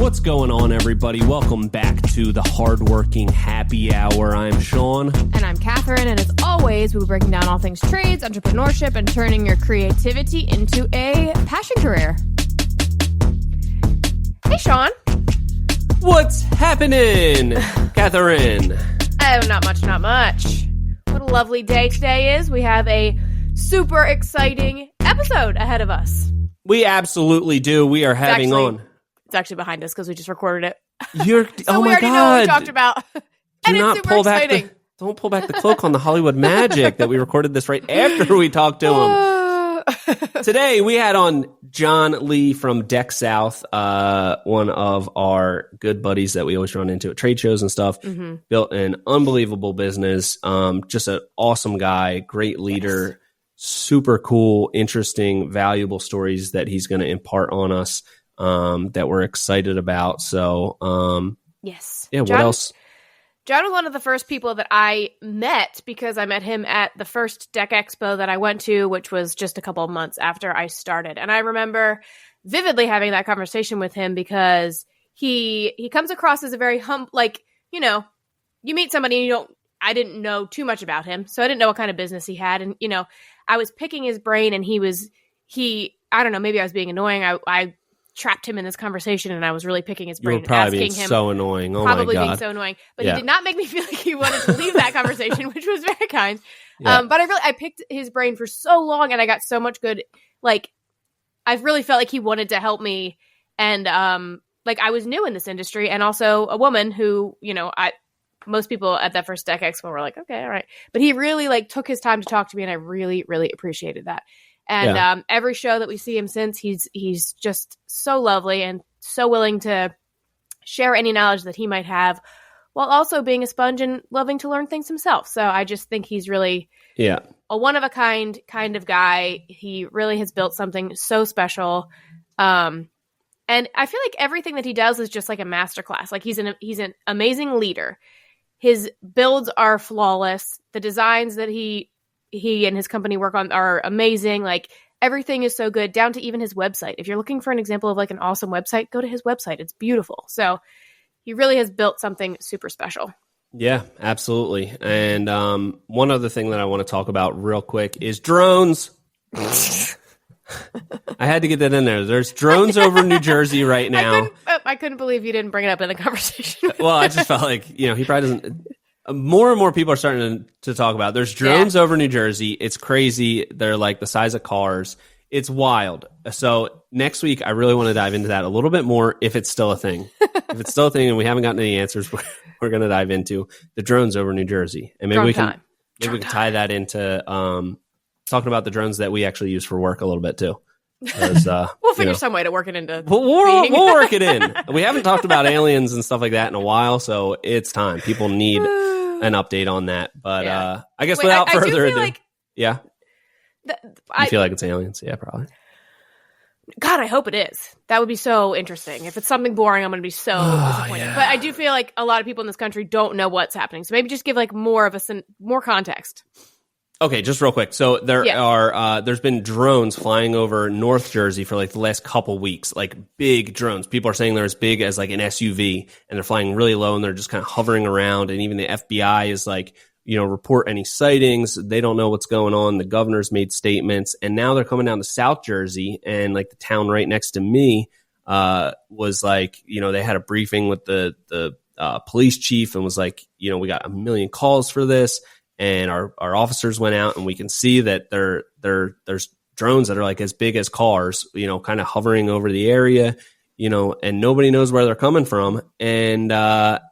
What's going on, everybody? Welcome back to the Hardworking Happy Hour. I'm Sean. And I'm Catherine, and as always, we'll be breaking down all things trades, entrepreneurship, and turning your creativity into a passion career. Hey, Sean. What's happening, Catherine? Oh, not much. What a lovely day today is. We have a super exciting episode ahead of us. We absolutely do. We are having It's actually behind us because we just recorded it. Oh we my already God. know what we talked about. And it's super exciting. Don't pull back the cloak on the Hollywood magic that we recorded this right after we talked to him. Today, we had on John Lee from Deck South, one of our good buddies that we always run into at trade shows and stuff. Mm-hmm. Built an unbelievable business. Just an awesome guy, great leader, yes. Super cool, interesting, valuable stories that he's going to impart on us that we're excited about. So, yes. Yeah, what else? John was one of the first people that I met because I met him at the first Deck Expo that I went to, which was just a couple of months after I started. And I remember vividly having that conversation with him because he comes across as a very you meet somebody and I didn't know too much about him. So I didn't know what kind of business he had. And, I was picking his brain and I don't know, maybe I was being annoying. I trapped him in this conversation and I was really picking his brain, you were probably asking being him. So annoying. Oh probably my God. being so annoying. But yeah. He did not make me feel like he wanted to leave that conversation, which was very kind. Yeah. But I picked his brain for so long and I got so much good, I really felt like he wanted to help me. And I was new in this industry and also a woman who, most people at that first Deck Expo were like, okay, all right. But he really took his time to talk to me and I really, really appreciated that. And every show that we see him since, he's just so lovely and so willing to share any knowledge that he might have while also being a sponge and loving to learn things himself. So I just think he's really a one-of-a-kind kind of guy. He really has built something so special. And I feel like everything that he does is just like a masterclass. He's an amazing leader. His builds are flawless. The designs that he and his company work on are amazing. Everything is so good, down to even his website. If you're looking for an example of an awesome website, go to his website. It's beautiful. So he really has built something super special. Yeah, absolutely. And one other thing that I want to talk about real quick is drones. I had to get that in there. There's drones over New Jersey right now. I couldn't believe you didn't bring it up in the conversation. Well, I just felt like, he probably doesn't. More and more people are starting to talk about it. There's drones over New Jersey. It's crazy. They're the size of cars. It's wild. So next week, I really want to dive into that a little bit more if it's still a thing. If it's still a thing and we haven't gotten any answers, we're going to dive into the drones over New Jersey. And maybe we can tie that into talking about the drones that we actually use for work a little bit too. We'll figure some way to work it into. We'll work it in. We haven't talked about aliens and stuff like that in a while, so it's time. People need an update on that. But I guess without further ado, you feel like it's aliens? Yeah, probably. God, I hope it is. That would be so interesting. If it's something boring, I'm going to be so disappointed. Yeah. But I do feel like a lot of people in this country don't know what's happening. So maybe just give more context. Okay, just real quick. So there's been drones flying over North Jersey for the last couple weeks, big drones. People are saying they're as big as an SUV and they're flying really low and they're just kind of hovering around. And even the FBI is report any sightings. They don't know what's going on. The governor's made statements and now they're coming down to South Jersey and the town right next to me, was they had a briefing with the police chief and was we got 1 million calls for this. And our officers went out and we can see that there's drones that are as big as cars, kind of hovering over the area, and nobody knows where they're coming from. And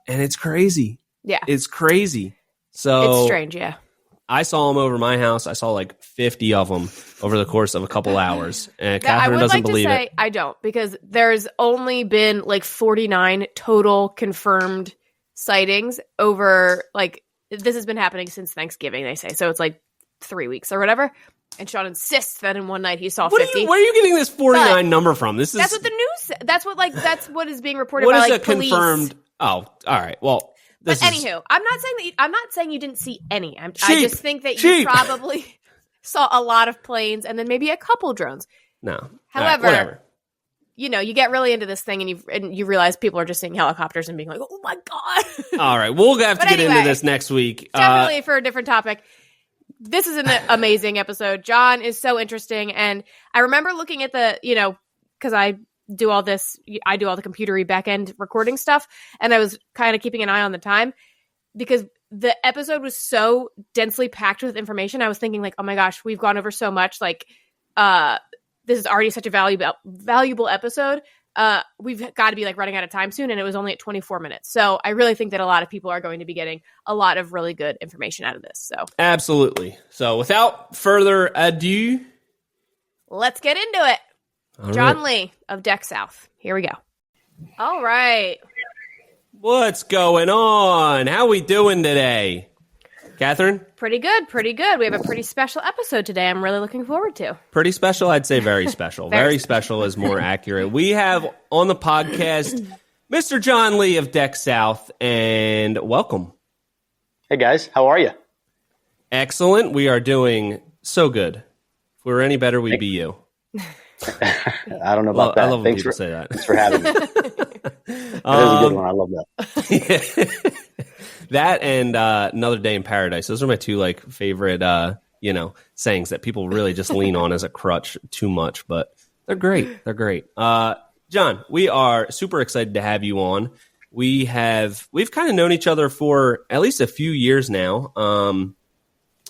it's crazy. Yeah. It's crazy. So it's strange. Yeah. I saw them over my house. I saw 50 of them over the course of a couple hours. And Catherine doesn't believe it. I don't, because there's only been 49 total confirmed sightings over this has been happening since Thanksgiving, they say. So it's 3 weeks or whatever. And Sean insists that in one night he saw 50. Where are you getting this 49 number from? That's what the news. That's what is being reported by police. Confirmed? Oh, all right. Well, anywho, I'm not saying you didn't see any. I just think that you probably saw a lot of planes and then maybe a couple drones. No. However, whatever. you get really into this thing and you realize people are just seeing helicopters and being like, oh my God. All right. We'll have to get into this next week. Definitely for a different topic. This is an amazing episode. John is so interesting. And I remember looking at because I do all the computery back-end recording stuff. And I was kind of keeping an eye on the time because the episode was so densely packed with information. I was thinking like, oh my gosh, we've gone over so much. Like, this is already such a valuable episode. We've got to be like running out of time soon. And it was only at 24 minutes. So I really think that a lot of people are going to be getting a lot of really good information out of this. So absolutely. So without further ado, let's get into it. All John right. Lee of Deck South. Here we go. All right. What's going on? How we doing today? Catherine? Pretty good. We have a pretty special episode today I'm really looking forward to. Pretty special? I'd say very special. very special is more accurate. We have on the podcast Mr. John Lee of Deck South, and welcome. Hey, guys. How are you? Excellent. We are doing so good. If we were any better, we'd be you. I don't know about that. I love when people say that. Thanks for having me. That is a good one. I love that. That and Another Day in Paradise. Those are my two favorite sayings that people really just lean on as a crutch too much, but they're great. John, we are super excited to have you on. We've kind of known each other for at least a few years now. And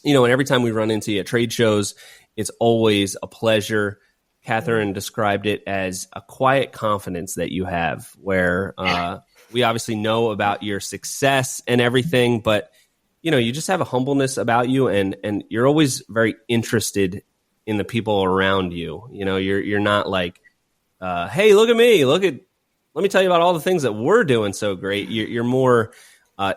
every time we run into you at trade shows, it's always a pleasure. Catherine described it as a quiet confidence that you have where we obviously know about your success and everything, but you just have a humbleness about you and you're always very interested in the people around you. You're not like, hey, look at me, let me tell you about all the things that we're doing so great. You're more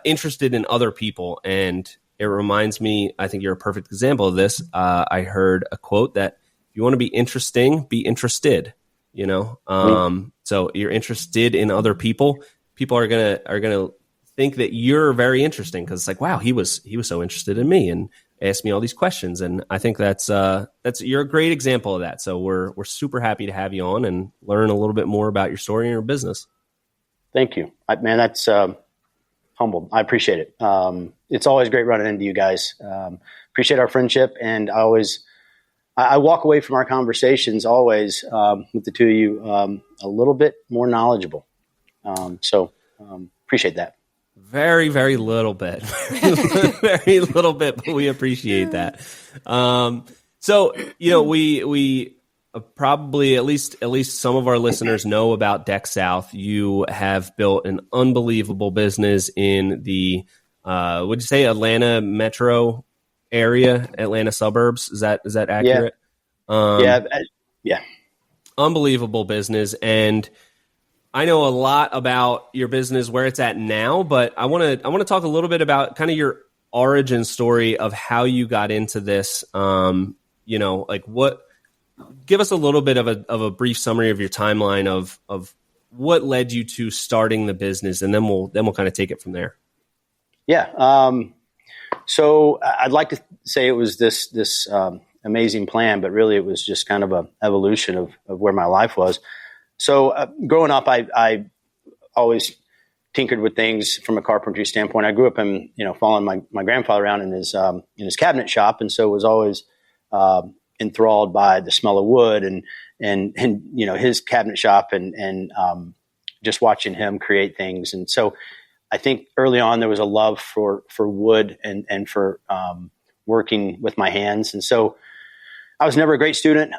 interested in other people. And it reminds me, I think you're a perfect example of this. I heard a quote that if you want to be interesting, be interested, so you're interested in other people. People are gonna think that you're very interesting because it's like, wow, he was so interested in me and asked me all these questions, and I think that's you're a great example of that. So we're super happy to have you on and learn a little bit more about your story and your business. Thank you, man. That's humbled. I appreciate it. It's always great running into you guys. Appreciate our friendship, and I walk away from our conversations always with the two of you a little bit more knowledgeable. So appreciate that. Very, very little bit. Very little bit, but we appreciate that. So, we probably at least some of our listeners know about Deck South. You have built an unbelievable business in the would you say Atlanta metro area, Atlanta suburbs? Is that accurate? Yeah. Unbelievable business. And I know a lot about your business, where it's at now, but I want to talk a little bit about kind of your origin story of how you got into this. Give us a little bit of a brief summary of your timeline of what led you to starting the business, and then we'll kind of take it from there. Yeah. So I'd like to say it was this amazing plan, but really it was just kind of an evolution of where my life was. So growing up, I always tinkered with things from a carpentry standpoint. I grew up in, following my grandfather around in his cabinet shop. And so was always enthralled by the smell of wood and his cabinet shop and just watching him create things. And so I think early on there was a love for wood and for working with my hands. And so I was never a great student.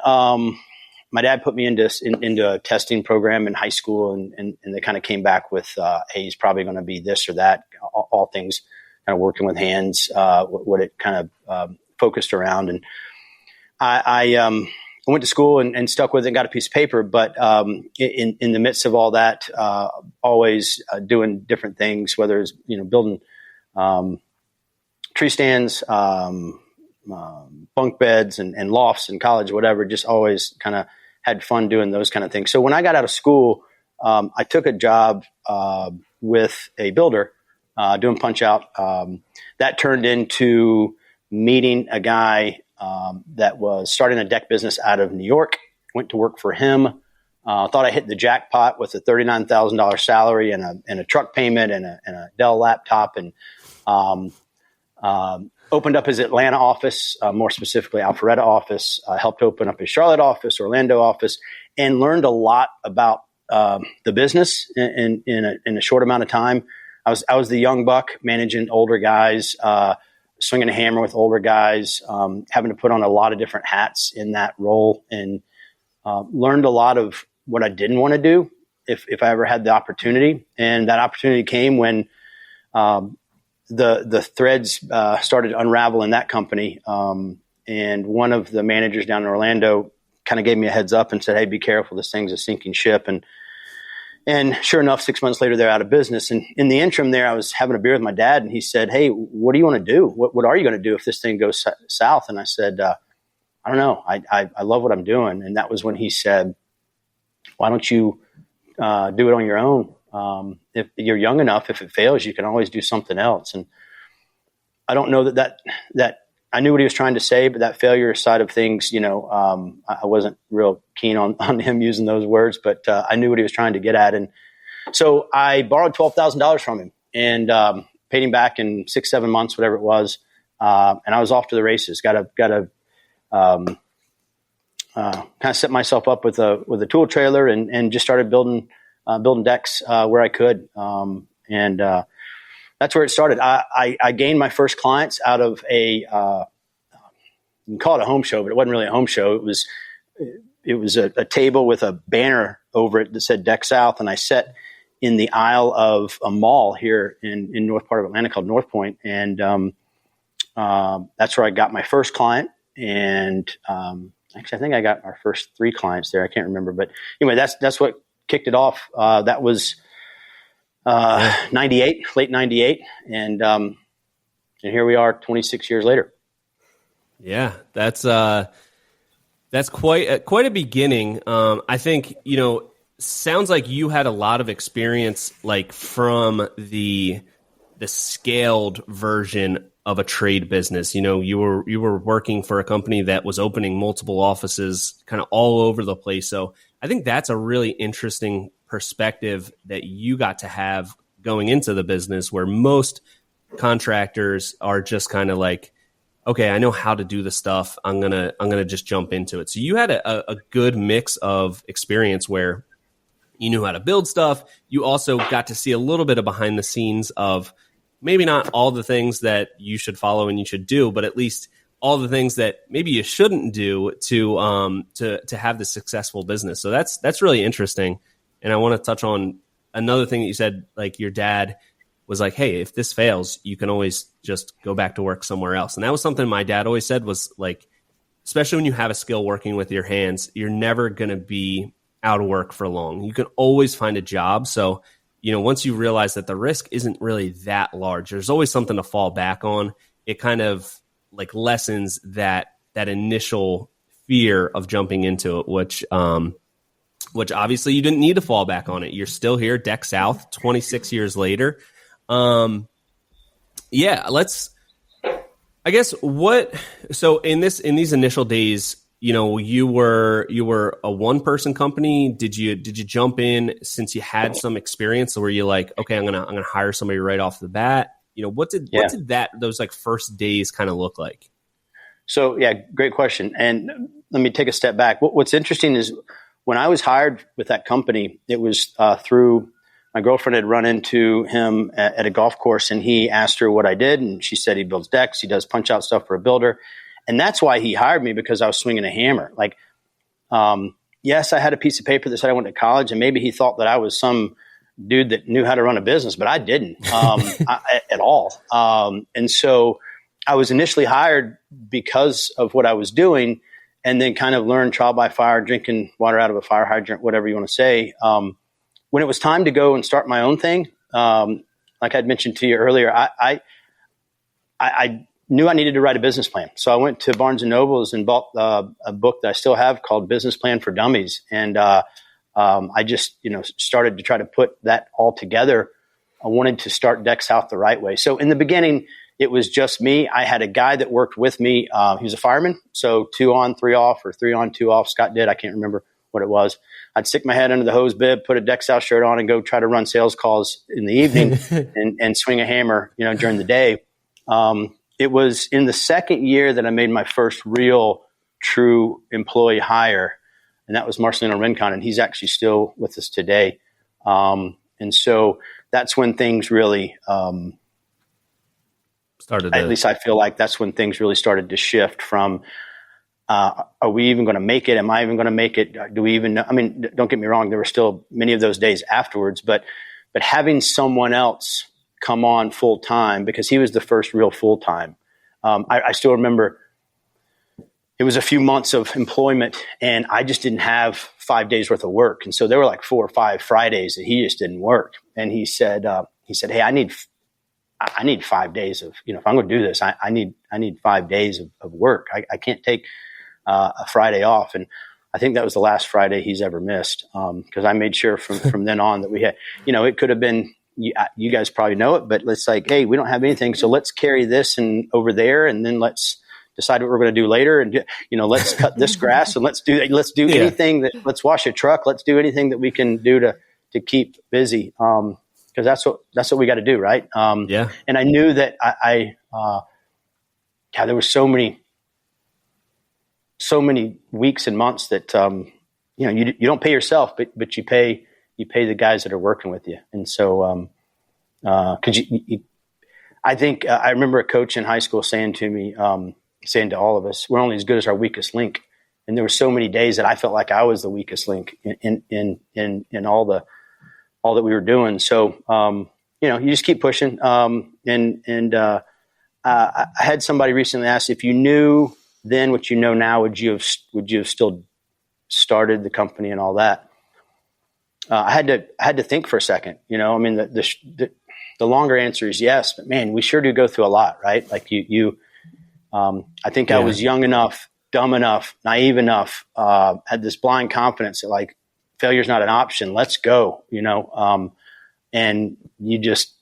My dad put me into a testing program in high school, and they kind of came back with, hey, he's probably going to be this or that, all things kind of working with hands, what it kind of focused around. And I went to school and stuck with it and got a piece of paper. But in the midst of all that, always doing different things, whether it's, building tree stands, bunk beds and lofts in college, whatever, just always kind of had fun doing those kind of things. So when I got out of school, I took a job with a builder doing punch out. That turned into meeting a guy that was starting a deck business out of New York. Went to work for him, Thought I hit the jackpot with a $39,000 salary and a truck payment and a Dell laptop, and opened up his Atlanta office, more specifically Alpharetta office, helped open up his Charlotte office, Orlando office, and learned a lot about the business in a short amount of time. I was the young buck managing older guys, swinging a hammer with older guys, having to put on a lot of different hats in that role, and learned a lot of what I didn't want to do if I ever had the opportunity. And that opportunity came when the threads started to unravel in that company. And one of the managers down in Orlando kind of gave me a heads up and said, "Hey, be careful. This thing's a sinking ship." And sure enough, 6 months later, they're out of business. And in the interim there, I was having a beer with my dad, and he said, "Hey, what do you want to do? What are you going to do if this thing goes south?" And I said, "I don't know. I love what I'm doing." And that was when he said, "Why don't you do it on your own? If you're young enough, if it fails, you can always do something else." And I don't know that I knew what he was trying to say, but that failure side of things, I wasn't real keen on him using those words, but I knew what he was trying to get at. And so I borrowed $12,000 from him and paid him back in 6-7 months, whatever it was. And I was off to the races. Got to kind of set myself up with a tool trailer and just started building decks where I could. And that's where it started. I gained my first clients out of you can call it a home show, but it wasn't really a home show. It was a table with a banner over it that said Deck South. And I sat in the aisle of a mall here in north part of Atlanta called North Point. And that's where I got my first client. And actually, I think I got our first 3 clients there. I can't remember. But anyway, that's what kicked it off. That was 98, late 98. And here we are 26 years later. Yeah, that's quite a beginning. I think, sounds like you had a lot of experience, like from the scaled version of a trade business. You were working for a company that was opening multiple offices kind of all over the place. So I think that's a really interesting perspective that you got to have going into the business, where most contractors are just kind of like, okay, I know how to do the stuff. I'm gonna just jump into it. So you had a good mix of experience where you knew how to build stuff. You also got to see a little bit of behind the scenes of maybe not all the things that you should follow and you should do, but at least all the things that maybe you shouldn't do to have the successful business. So that's really interesting. And I want to touch on another thing that you said, like your dad was like, "Hey, if this fails, you can always just go back to work somewhere else." And that was something my dad always said, was like, especially when you have a skill working with your hands, you're never going to be out of work for long. You can always find a job. So, once you realize that the risk isn't really that large, there's always something to fall back on. It kind of like lessens that initial fear of jumping into it, which obviously you didn't need to fall back on it. You're still here, Deck South, 26 years later. So in these initial days, you were a one-person company. Did you jump in since you had some experience? Or were you like, okay, I'm gonna hire somebody right off the bat? What did those like first days kind of look like? So yeah, great question. And let me take a step back. What's interesting is when I was hired with that company, it was through my girlfriend had run into him at a golf course, and he asked her what I did, and she said he builds decks, he does punch out stuff for a builder. And that's why he hired me, because I was swinging a hammer. Like, yes, I had a piece of paper that said I went to college, and maybe he thought that I was some dude that knew how to run a business, but I didn't at all. And so I was initially hired because of what I was doing, and then kind of learned trial by fire, drinking water out of a fire hydrant, whatever you want to say. When it was time to go and start my own thing, like I'd mentioned to you earlier, I knew I needed to write a business plan. So I went to Barnes & Noble's and bought a book that I still have called Business Plan for Dummies. And I just, started to try to put that all together. I wanted to start Deck South the right way. So in the beginning, it was just me. I had a guy that worked with me. He was a fireman. So 2 on, 3 off, or 3 on, 2 off. Scott did. I can't remember what it was. I'd stick my head under the hose bib, put a deck south shirt on, and go try to run sales calls in the evening and swing a hammer, during the day. It was in the second year that I made my first real true employee hire, and that was Marcelino Rincon, and he's actually still with us today. And so that's when things really started. At least I feel like that's when things really started to shift from, are we even going to make it? Am I even going to make it? Do we even know? I mean, don't get me wrong. There were still many of those days afterwards, but having someone else come on full time, because he was the first real full time. I still remember it was a few months of employment and I just didn't have 5 days worth of work. And so there were like 4 or 5 Fridays that he just didn't work. And he said, hey, I need 5 days of, if I'm going to do this, I need 5 days of work. I can't take a Friday off. And I think that was the last Friday he's ever missed. Cause I made sure from then on that we had, it could have been, you guys probably know it, but it's like, hey, we don't have anything. So let's carry this and over there. And then let's decide what we're going to do later. And, let's cut this grass and let's do anything let's wash a truck. Let's do anything that we can do to keep busy. Cause that's what we got to do. Right. And I knew that there were so many weeks and months that, you don't pay yourself, but you pay the guys that are working with you. And so, I think I remember a coach in high school saying to me, saying to all of us, we're only as good as our weakest link. And there were so many days that I felt like I was the weakest link in all that we were doing. So, you just keep pushing. I had somebody recently ask, if you knew then what you know now, would you have still started the company and all that? I had to think for a second, I mean, the longer answer is yes, but man, we sure do go through a lot, right? Like I think I was young enough, dumb enough, naive enough, had this blind confidence that like failure's not an option. Let's go, and you just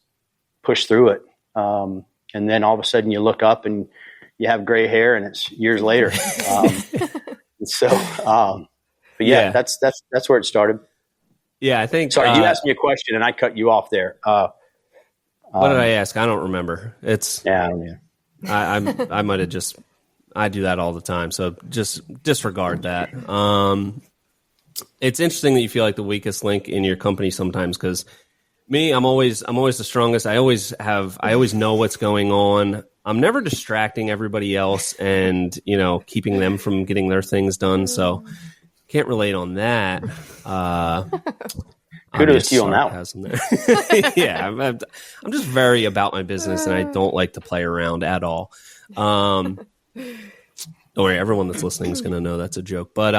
push through it. And then all of a sudden you look up and you have gray hair and it's years later. But yeah, that's where it started. Yeah, I think. Sorry, you asked me a question and I cut you off there. What did I ask? I don't remember. I don't know. I might have just. I do that all the time, so just disregard that. It's interesting that you feel like the weakest link in your company sometimes, because me, I'm always the strongest. I always know what's going on. I'm never distracting everybody else and keeping them from getting their things done. So. Can't relate on that. Kudos to you on that one. Yeah, I'm just very about my business, and I don't like to play around at all. Don't worry, everyone that's listening is going to know that's a joke. But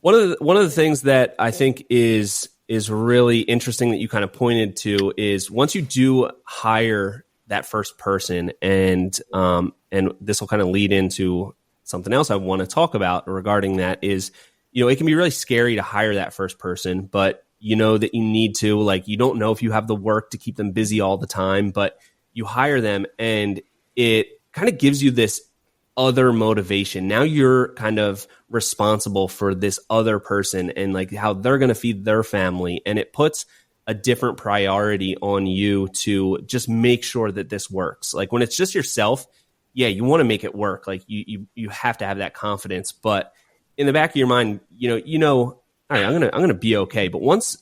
one of the things that I think is really interesting that you kind of pointed to is once you do hire that first person, and this will kind of lead into something else I want to talk about regarding that is, it can be really scary to hire that first person, but you know that you need to, like, you don't know if you have the work to keep them busy all the time, but you hire them and it kind of gives you this other motivation. Now you're kind of responsible for this other person and like how they're going to feed their family. And it puts a different priority on you to just make sure that this works. Like when it's just yourself, yeah, you want to make it work. Like you have to have that confidence, but in the back of your mind, all right, I'm going to be okay. But once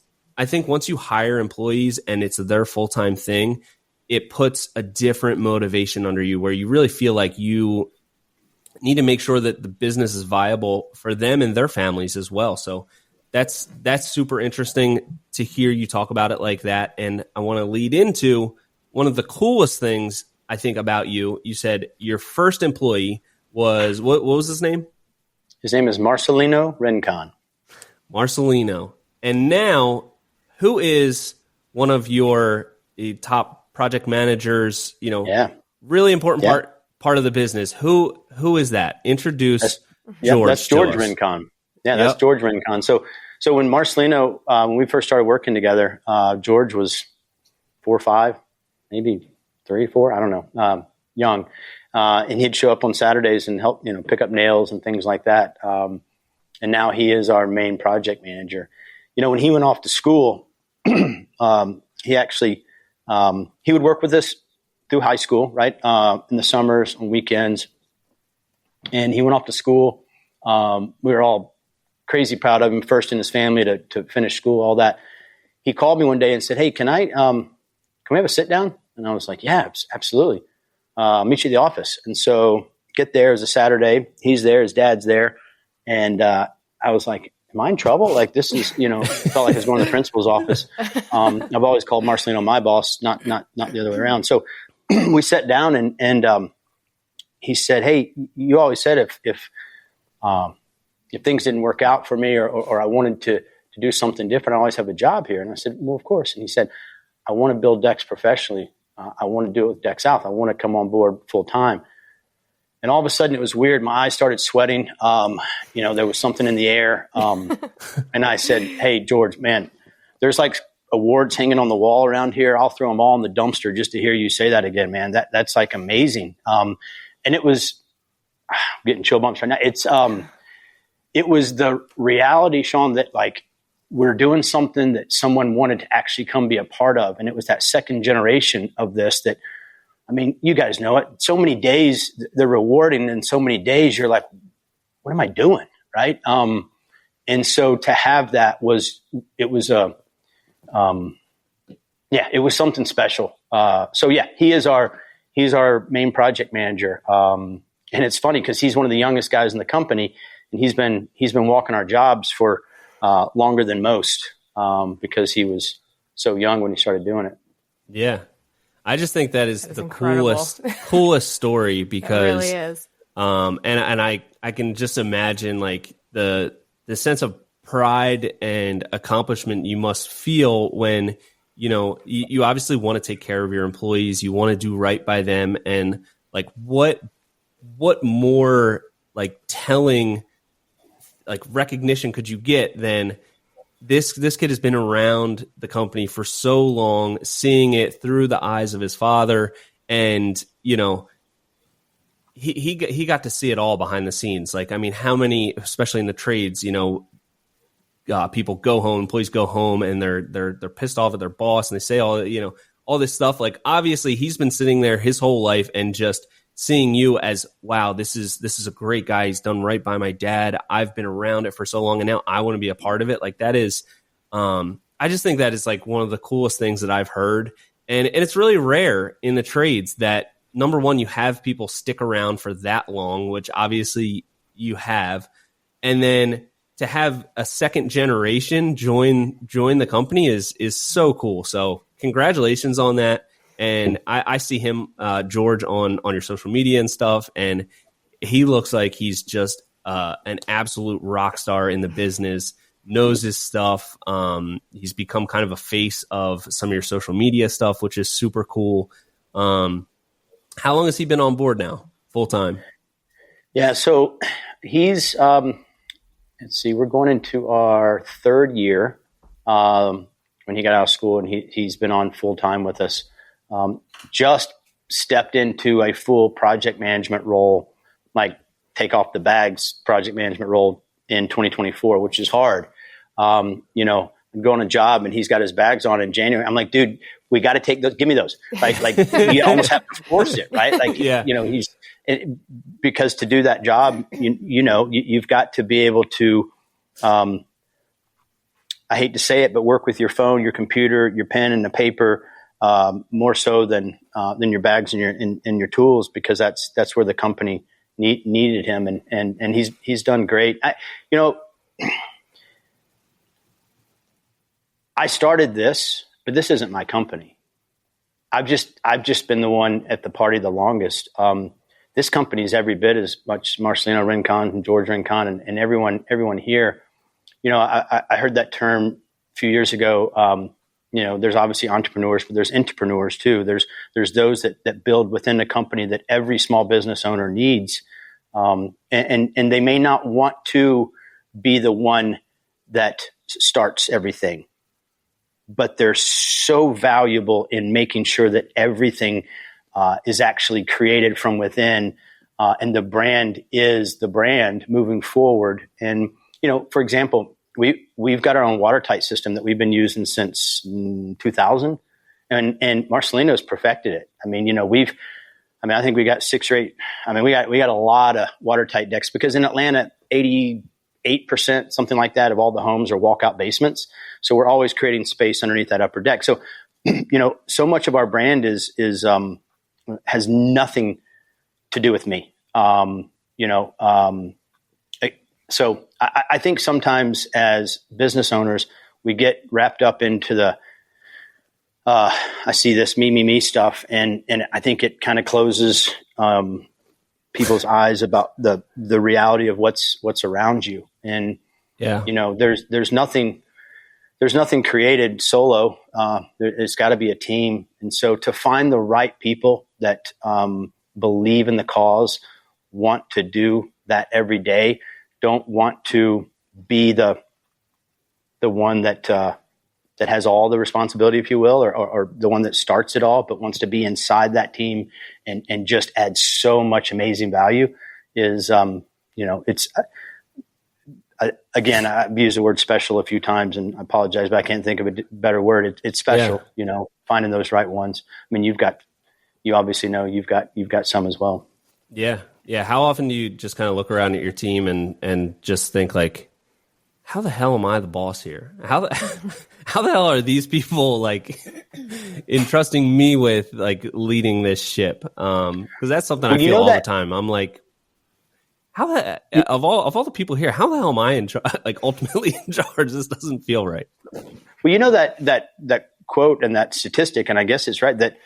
you hire employees and it's their full-time thing, it puts a different motivation under you where you really feel like you need to make sure that the business is viable for them and their families as well. So that's super interesting to hear you talk about it like that. And I want to lead into one of the coolest things I think about you. You said your first employee was, what was his name? His name is Marcelino Rincon. Marcelino. And now, who is one of your top project managers, really important part of the business? Who is that? Introduce George. That's George Rincon. Yeah, that's George Rincon. So when Marcelino, when we first started working together, George was 4 or 5, maybe 3 or 4, I don't know, young. And he'd show up on Saturdays and help, pick up nails and things like that. and now he is our main project manager. When he went off to school, he actually he would work with us through high school, right? In the summers, on weekends. And he went off to school. We were all crazy proud of him, first in his family to finish school, all that. He called me one day and said, "Hey, can we have a sit down?" And I was like, "Yeah, absolutely. I'll meet you at the office." And so get there. It was a Saturday. He's there. His dad's there. And I was like, am I in trouble? Like, this is, it felt like I was going to the principal's office. I've always called Marcelino my boss, not the other way around. So we sat down and he said, "Hey, you always said if things didn't work out for me or I wanted to do something different, I always have a job here." And I said, "Well, of course." And he said, "I want to build decks professionally. I want to do it with Deck South. I want to come on board full time." And all of a sudden it was weird. My eyes started sweating. There was something in the air. And I said, "Hey, George, man, there's like awards hanging on the wall around here. I'll throw them all in the dumpster just to hear you say that again, man. That's like amazing." And it was I'm getting chill bumps right now. It was the reality, Sean, that like we're doing something that someone wanted to actually come be a part of. And it was that second generation of this that, I mean, you guys know it. So many days they're rewarding, and so many days you're like, what am I doing? Right. And so to have that it was something special. He's our main project manager. And it's funny because he's one of the youngest guys in the company, and he's been walking our jobs for longer than most because he was so young when he started doing it. Yeah. I just think that is the incredible. coolest story because, it really is. And I can just imagine like the sense of pride and accomplishment you must feel when, you obviously want to take care of your employees. You want to do right by them. And like, what more like telling, like recognition could you get than this kid has been around the company for so long, seeing it through the eyes of his father. And, he got to see it all behind the scenes. Like, I mean, how many, especially in the trades, people go home, employees go home and they're pissed off at their boss and they say all this stuff. Like, obviously he's been sitting there his whole life and just seeing you as, wow, this is a great guy. He's done right by my dad. I've been around it for so long and now I want to be a part of it. Like that is, I just think that is like one of the coolest things that I've heard. And it's really rare in the trades that, number one, you have people stick around for that long, which obviously you have. And then to have a second generation join the company is so cool. So congratulations on that. And I see him, George, on your social media and stuff, and he looks like he's just an absolute rock star in the business, knows his stuff. He's become kind of a face of some of your social media stuff, which is super cool. How long has he been on board now, full time? Yeah, so he's, let's see, we're going into our third year when he got out of school, and he's been on full time with us. Just stepped into a full project management role, like take off the bags project management role in 2024, which is hard. I'm going on a job and he's got his bags on in January. I'm like, dude, we got to take those. Give me those. Like you almost have to force it, right? Like, yeah. Because to do that job, you've got to be able to, I hate to say it, but work with your phone, your computer, your pen and the paper, more so than your bags and your tools, because that's where the company needed him. And he's done great. I started this, but this isn't my company. I've just been the one at the party the longest. This company is every bit as much Marcelino Rincon and George Rincon and everyone here. I heard that term a few years ago. There's obviously entrepreneurs, but there's entrepreneurs too. There's those that build within the company that every small business owner needs. And they may not want to be the one that starts everything, but they're so valuable in making sure that everything is actually created from within, and the brand is the brand moving forward. And for example, we've got our own watertight system that we've been using since 2000, and Marcelino's perfected it. I mean, I think we got 6 or 8. I mean, we got a lot of watertight decks because in Atlanta, 88%, something like that, of all the homes are walkout basements. So we're always creating space underneath that upper deck. So, so much of our brand has nothing to do with me. So I think sometimes as business owners, we get wrapped up into the, I see this me stuff. And I think it kind of closes, people's eyes about the reality of what's around you. And, there's nothing created solo. It's got to be a team. And so to find the right people that, believe in the cause, want to do that every day, don't want to be the one that has all the responsibility, if you will, or the one that starts it all, but wants to be inside that team and just add so much amazing value is, it's, again, I've used the word special a few times and I apologize, but I can't think of a better word. It's special, finding those right ones. I mean, you obviously know you've got some as well. Yeah. Yeah. How often do you just kind of look around at your team and just think like, how the hell am I the boss here? How the hell are these people like entrusting me with like leading this ship? Cause that's something I feel all the time. I'm like, of all the people here, how the hell am I ultimately in charge? This doesn't feel right. Well, that quote and that statistic, and I guess it's right that,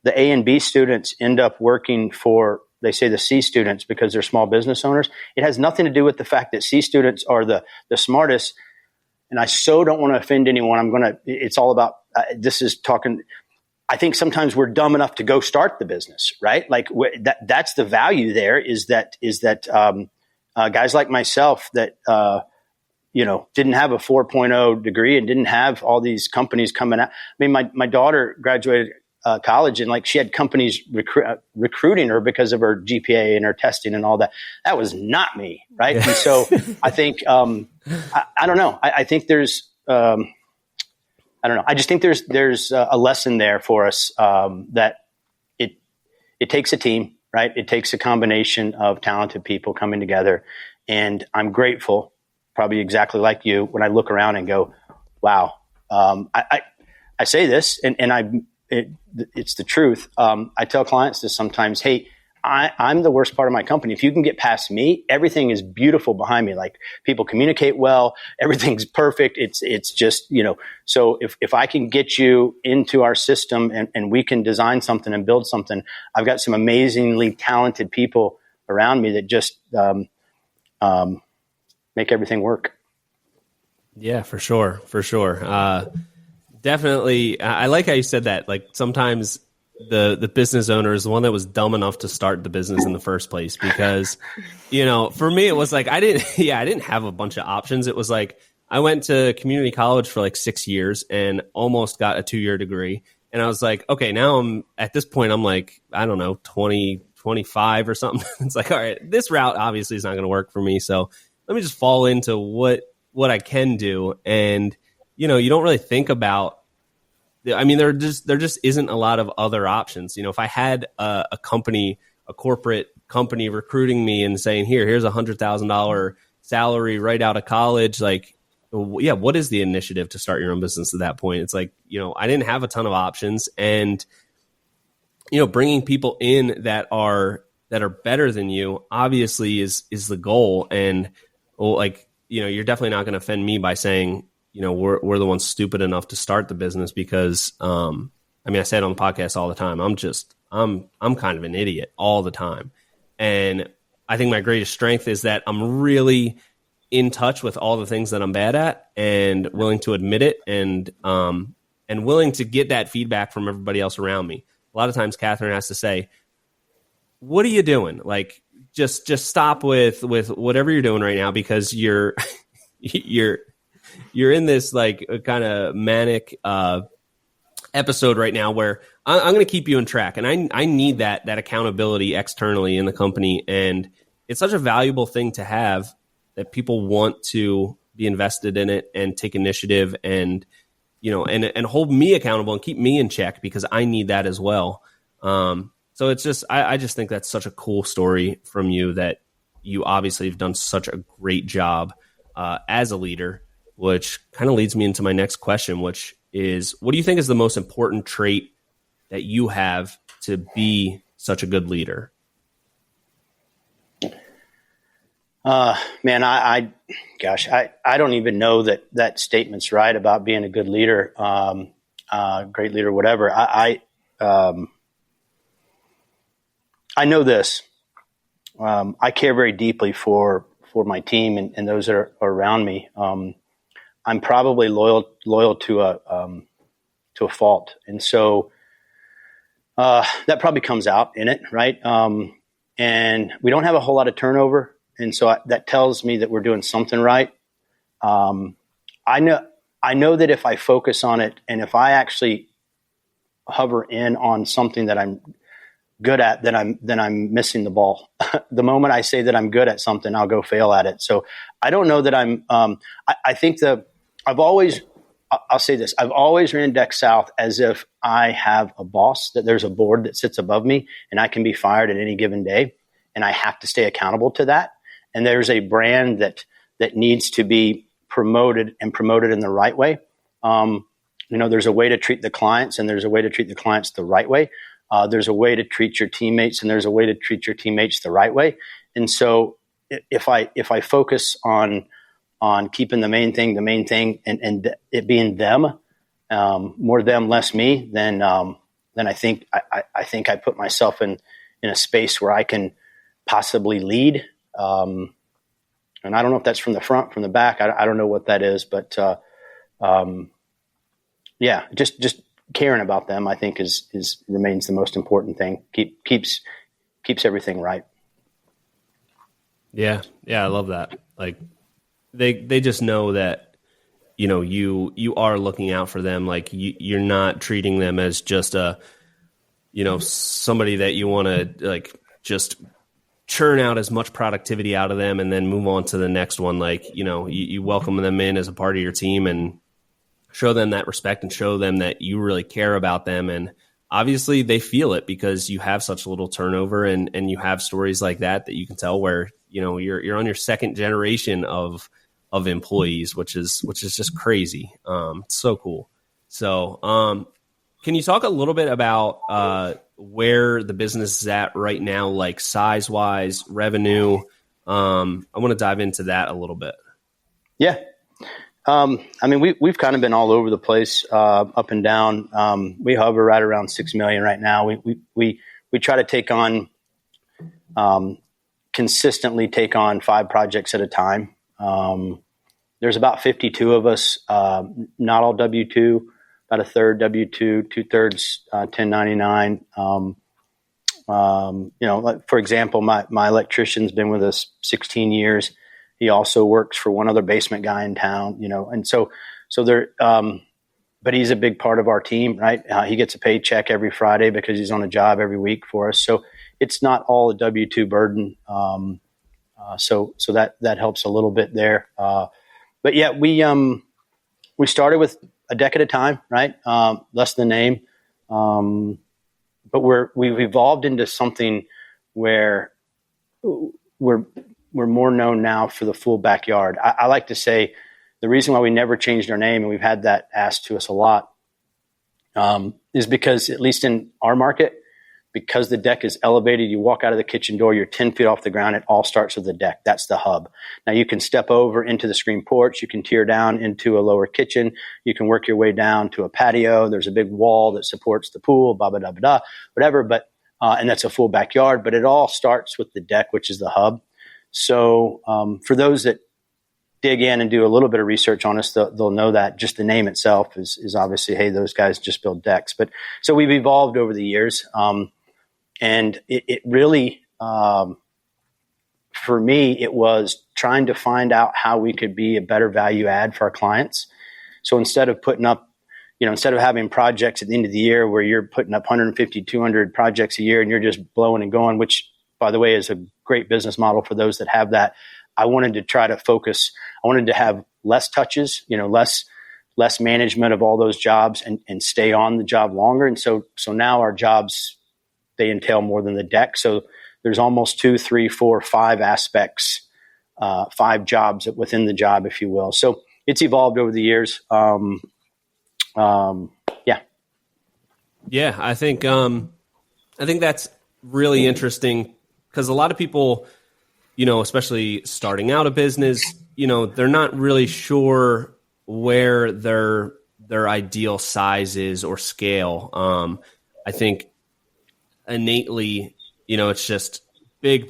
the A and B students end up working for, they say, the C students because they're small business owners. It has nothing to do with the fact that C students are the smartest. And I so don't want to offend anyone. It's all about, this is talking, I think sometimes we're dumb enough to go start the business, right? Like that's the value there is that guys like myself that, didn't have a 4.0 degree and didn't have all these companies coming out. I mean, my daughter graduated college and like she had companies recruiting her because of her GPA and her testing and all that. That was not me. Right. Yeah. And so I think, I don't know. I think there's, I don't know. I just think there's a lesson there for us, that it takes a team, right? It takes a combination of talented people coming together. And I'm grateful, probably exactly like you, when I look around and go, wow. I say this and it's the truth. I tell clients this sometimes, hey, I'm the worst part of my company. If you can get past me, everything is beautiful behind me. Like people communicate well, everything's perfect. It's just, so if I can get you into our system and we can design something and build something, I've got some amazingly talented people around me that just make everything work. Yeah, for sure. For sure. Definitely. I like how you said that. Like sometimes the business owner is the one that was dumb enough to start the business in the first place because, for me, it was like, I didn't have a bunch of options. It was like, I went to community college for like 6 years and almost got a 2-year degree. And I was like, okay, now at this point, I'm like, I don't know, 20, 25 or something. It's like, all right, this route obviously is not going to work for me. So let me just fall into what I can do. And you don't really think about, I mean, there just isn't a lot of other options. If I had a corporate company recruiting me and saying, here's $100,000 salary right out of college, like, yeah, what is the initiative to start your own business at that point? It's like, I didn't have a ton of options and, bringing people in that are better than you obviously is the goal. And you're definitely not going to offend me by saying, we're the ones stupid enough to start the business because, I say it on the podcast all the time. I'm kind of an idiot all the time. And I think my greatest strength is that I'm really in touch with all the things that I'm bad at and willing to admit it and willing to get that feedback from everybody else around me. A lot of times Catherine has to say, what are you doing? Like, just stop with whatever you're doing right now because you're in this like kind of manic episode right now where I'm going to keep you in track. And I need that accountability externally in the company. And it's such a valuable thing to have that people want to be invested in it and take initiative and, and hold me accountable and keep me in check, because I need that as well. So it's just, I just think that's such a cool story from you, that you obviously have done such a great job as a leader, which kind of leads me into my next question, which is, what do you think is the most important trait that you have to be such a good leader? Man, I don't even know that statement's right about being a good leader, great leader, whatever. I know this. I care very deeply for my team and those that are around me. I'm probably loyal to a fault, and so that probably comes out in it, right? And we don't have a whole lot of turnover, and so that tells me that we're doing something right. I know that if I focus on it, and if I actually hover in on something that I'm good at, then I'm missing the ball. The moment I say that I'm good at something, I'll go fail at it. So I don't know that I think I'll say this. I've always ran Deck South as if I have a boss, that there's a board that sits above me and I can be fired at any given day, and I have to stay accountable to that. And there's a brand that needs to be promoted and promoted in the right way. There's a way to treat the clients, and there's a way to treat the clients the right way. There's a way to treat your teammates, and there's a way to treat your teammates the right way. And so if I focus on keeping the main thing, and it being them, more them, less me, then I think I put myself in a space where I can possibly lead. And I don't know if that's from the front, from the back. I don't know what that is, but just caring about them, I think remains the most important thing. Keeps everything right. Yeah. I love that. Like they just know that, you are looking out for them. Like you're not treating them as just somebody that you want to like just churn out as much productivity out of them and then move on to the next one. Like, you welcome them in as a part of your team and show them that respect and show them that you really care about them. And obviously they feel it because you have such little turnover, and you have stories like that you can tell where, you're on your second generation of employees, which is just crazy. It's so cool. So, can you talk a little bit about where the business is at right now, like size wise, revenue? I want to dive into that a little bit. Yeah. We've kind of been all over the place, up and down. We hover right around 6 million right now. We try to take on, consistently take on 5 projects at a time. There's about 52 of us, not all W-2, about a third W-2, 2/3 1099. For example, my electrician's been with us 16 years. He also works for one other basement guy in town, and so they're, but he's a big part of our team, right? He gets a paycheck every Friday because he's on a job every week for us. So it's not all a W-2 burden. So that helps a little bit there. But yeah, we started with a deck at a time, right? Less than the name. But we've evolved into something where we're more known now for the full backyard. I like to say the reason why we never changed our name, and we've had that asked to us a lot, is because, at least in our market, because the deck is elevated, you walk out of the kitchen door, you're 10 feet off the ground. It all starts with the deck. That's the hub. Now you can step over into the screen porch. You can tear down into a lower kitchen. You can work your way down to a patio. There's a big wall that supports the pool, blah, blah, blah, blah, whatever. But, and that's a full backyard, but it all starts with the deck, which is the hub. So, for those that dig in and do a little bit of research on us, they'll know that just the name itself is obviously, hey, those guys just build decks. But so we've evolved over the years. And it really, for me, it was trying to find out how we could be a better value add for our clients. So instead of putting up, instead of having projects at the end of the year where you're putting up 150, 200 projects a year and you're just blowing and going, which, by the way, is a great business model for those that have that. I wanted to try to focus. I wanted to have less touches, less management of all those jobs and stay on the job longer. And so now our jobs, they entail more than the deck. So there's almost 2, 3, 4, 5 aspects, 5 jobs within the job, if you will. So it's evolved over the years. Yeah, I think that's really interesting because a lot of people, especially starting out a business, they're not really sure where their ideal size is or scale. I think innately, it's just big,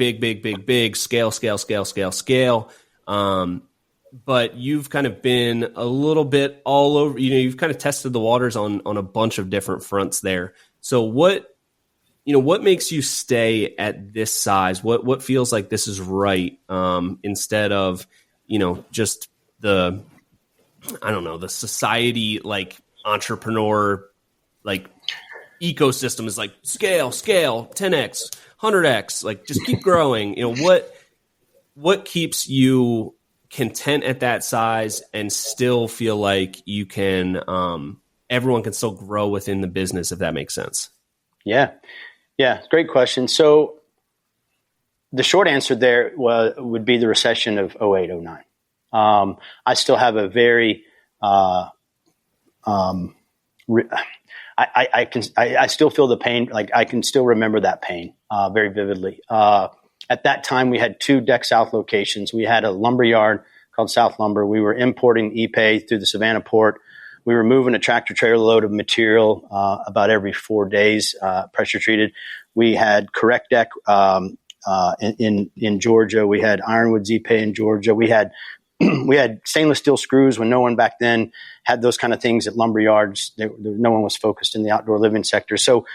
scale. But you've kind of been a little bit all over, you've kind of tested the waters on a bunch of different fronts there. So what makes you stay at this size? What feels like this is right, instead of, just the society, like entrepreneur, like ecosystem is like scale, 10x, 100x, like just keep growing. What keeps you content at that size and still feel like you can, everyone can still grow within the business, if that makes sense? Yeah. Great question. So the short answer there would be the recession of 08, 09. I still have a very, I still feel the pain. Like I can still remember that pain, very vividly. At that time, we had 2 Deck South locations. We had a lumber yard called South Lumber. We were importing Ipe through the Savannah port. We were moving a tractor trailer load of material about every 4 days, pressure treated. We had Correct Deck in Georgia. We had Ironwood Ipe in Georgia. We had stainless steel screws when no one back then had those kind of things at lumber yards. No one was focused in the outdoor living sector. So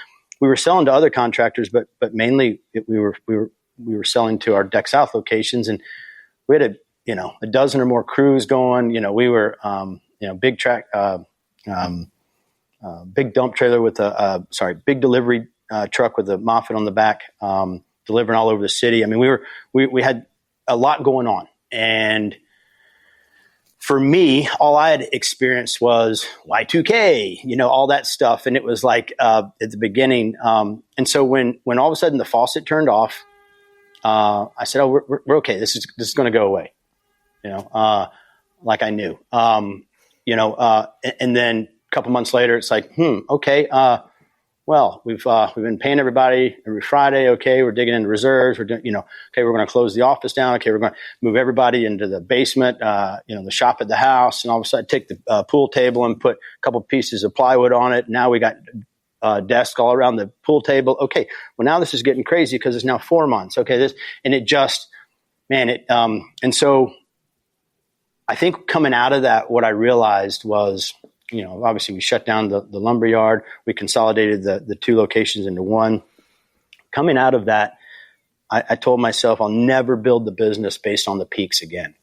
we were selling to other contractors, but mainly we were selling to our Deck South locations, and we had a dozen or more crews going. We were big dump trailer with big delivery truck with a Moffett on the back, delivering all over the city. I mean, we had a lot going on, and for me, all I had experienced was Y2K, all that stuff, and it was like at the beginning. And so when all of a sudden the faucet turned off, I said, "Oh, we're okay. This is going to go away," like I knew. And then a couple months later, it's like, okay. Well, we've been paying everybody every Friday. Okay, we're digging into reserves. We're doing, okay, we're going to close the office down. Okay, we're going to move everybody into the basement. The shop at the house, and all of a sudden, take the pool table and put a couple pieces of plywood on it. Now we got desks all around the pool table. Okay, well now this is getting crazy because it's now 4 months. Okay, and so I think coming out of that, what I realized was, obviously we shut down the lumber yard. We consolidated the 2 locations into one. Coming out of that, I told myself I'll never build the business based on the peaks again.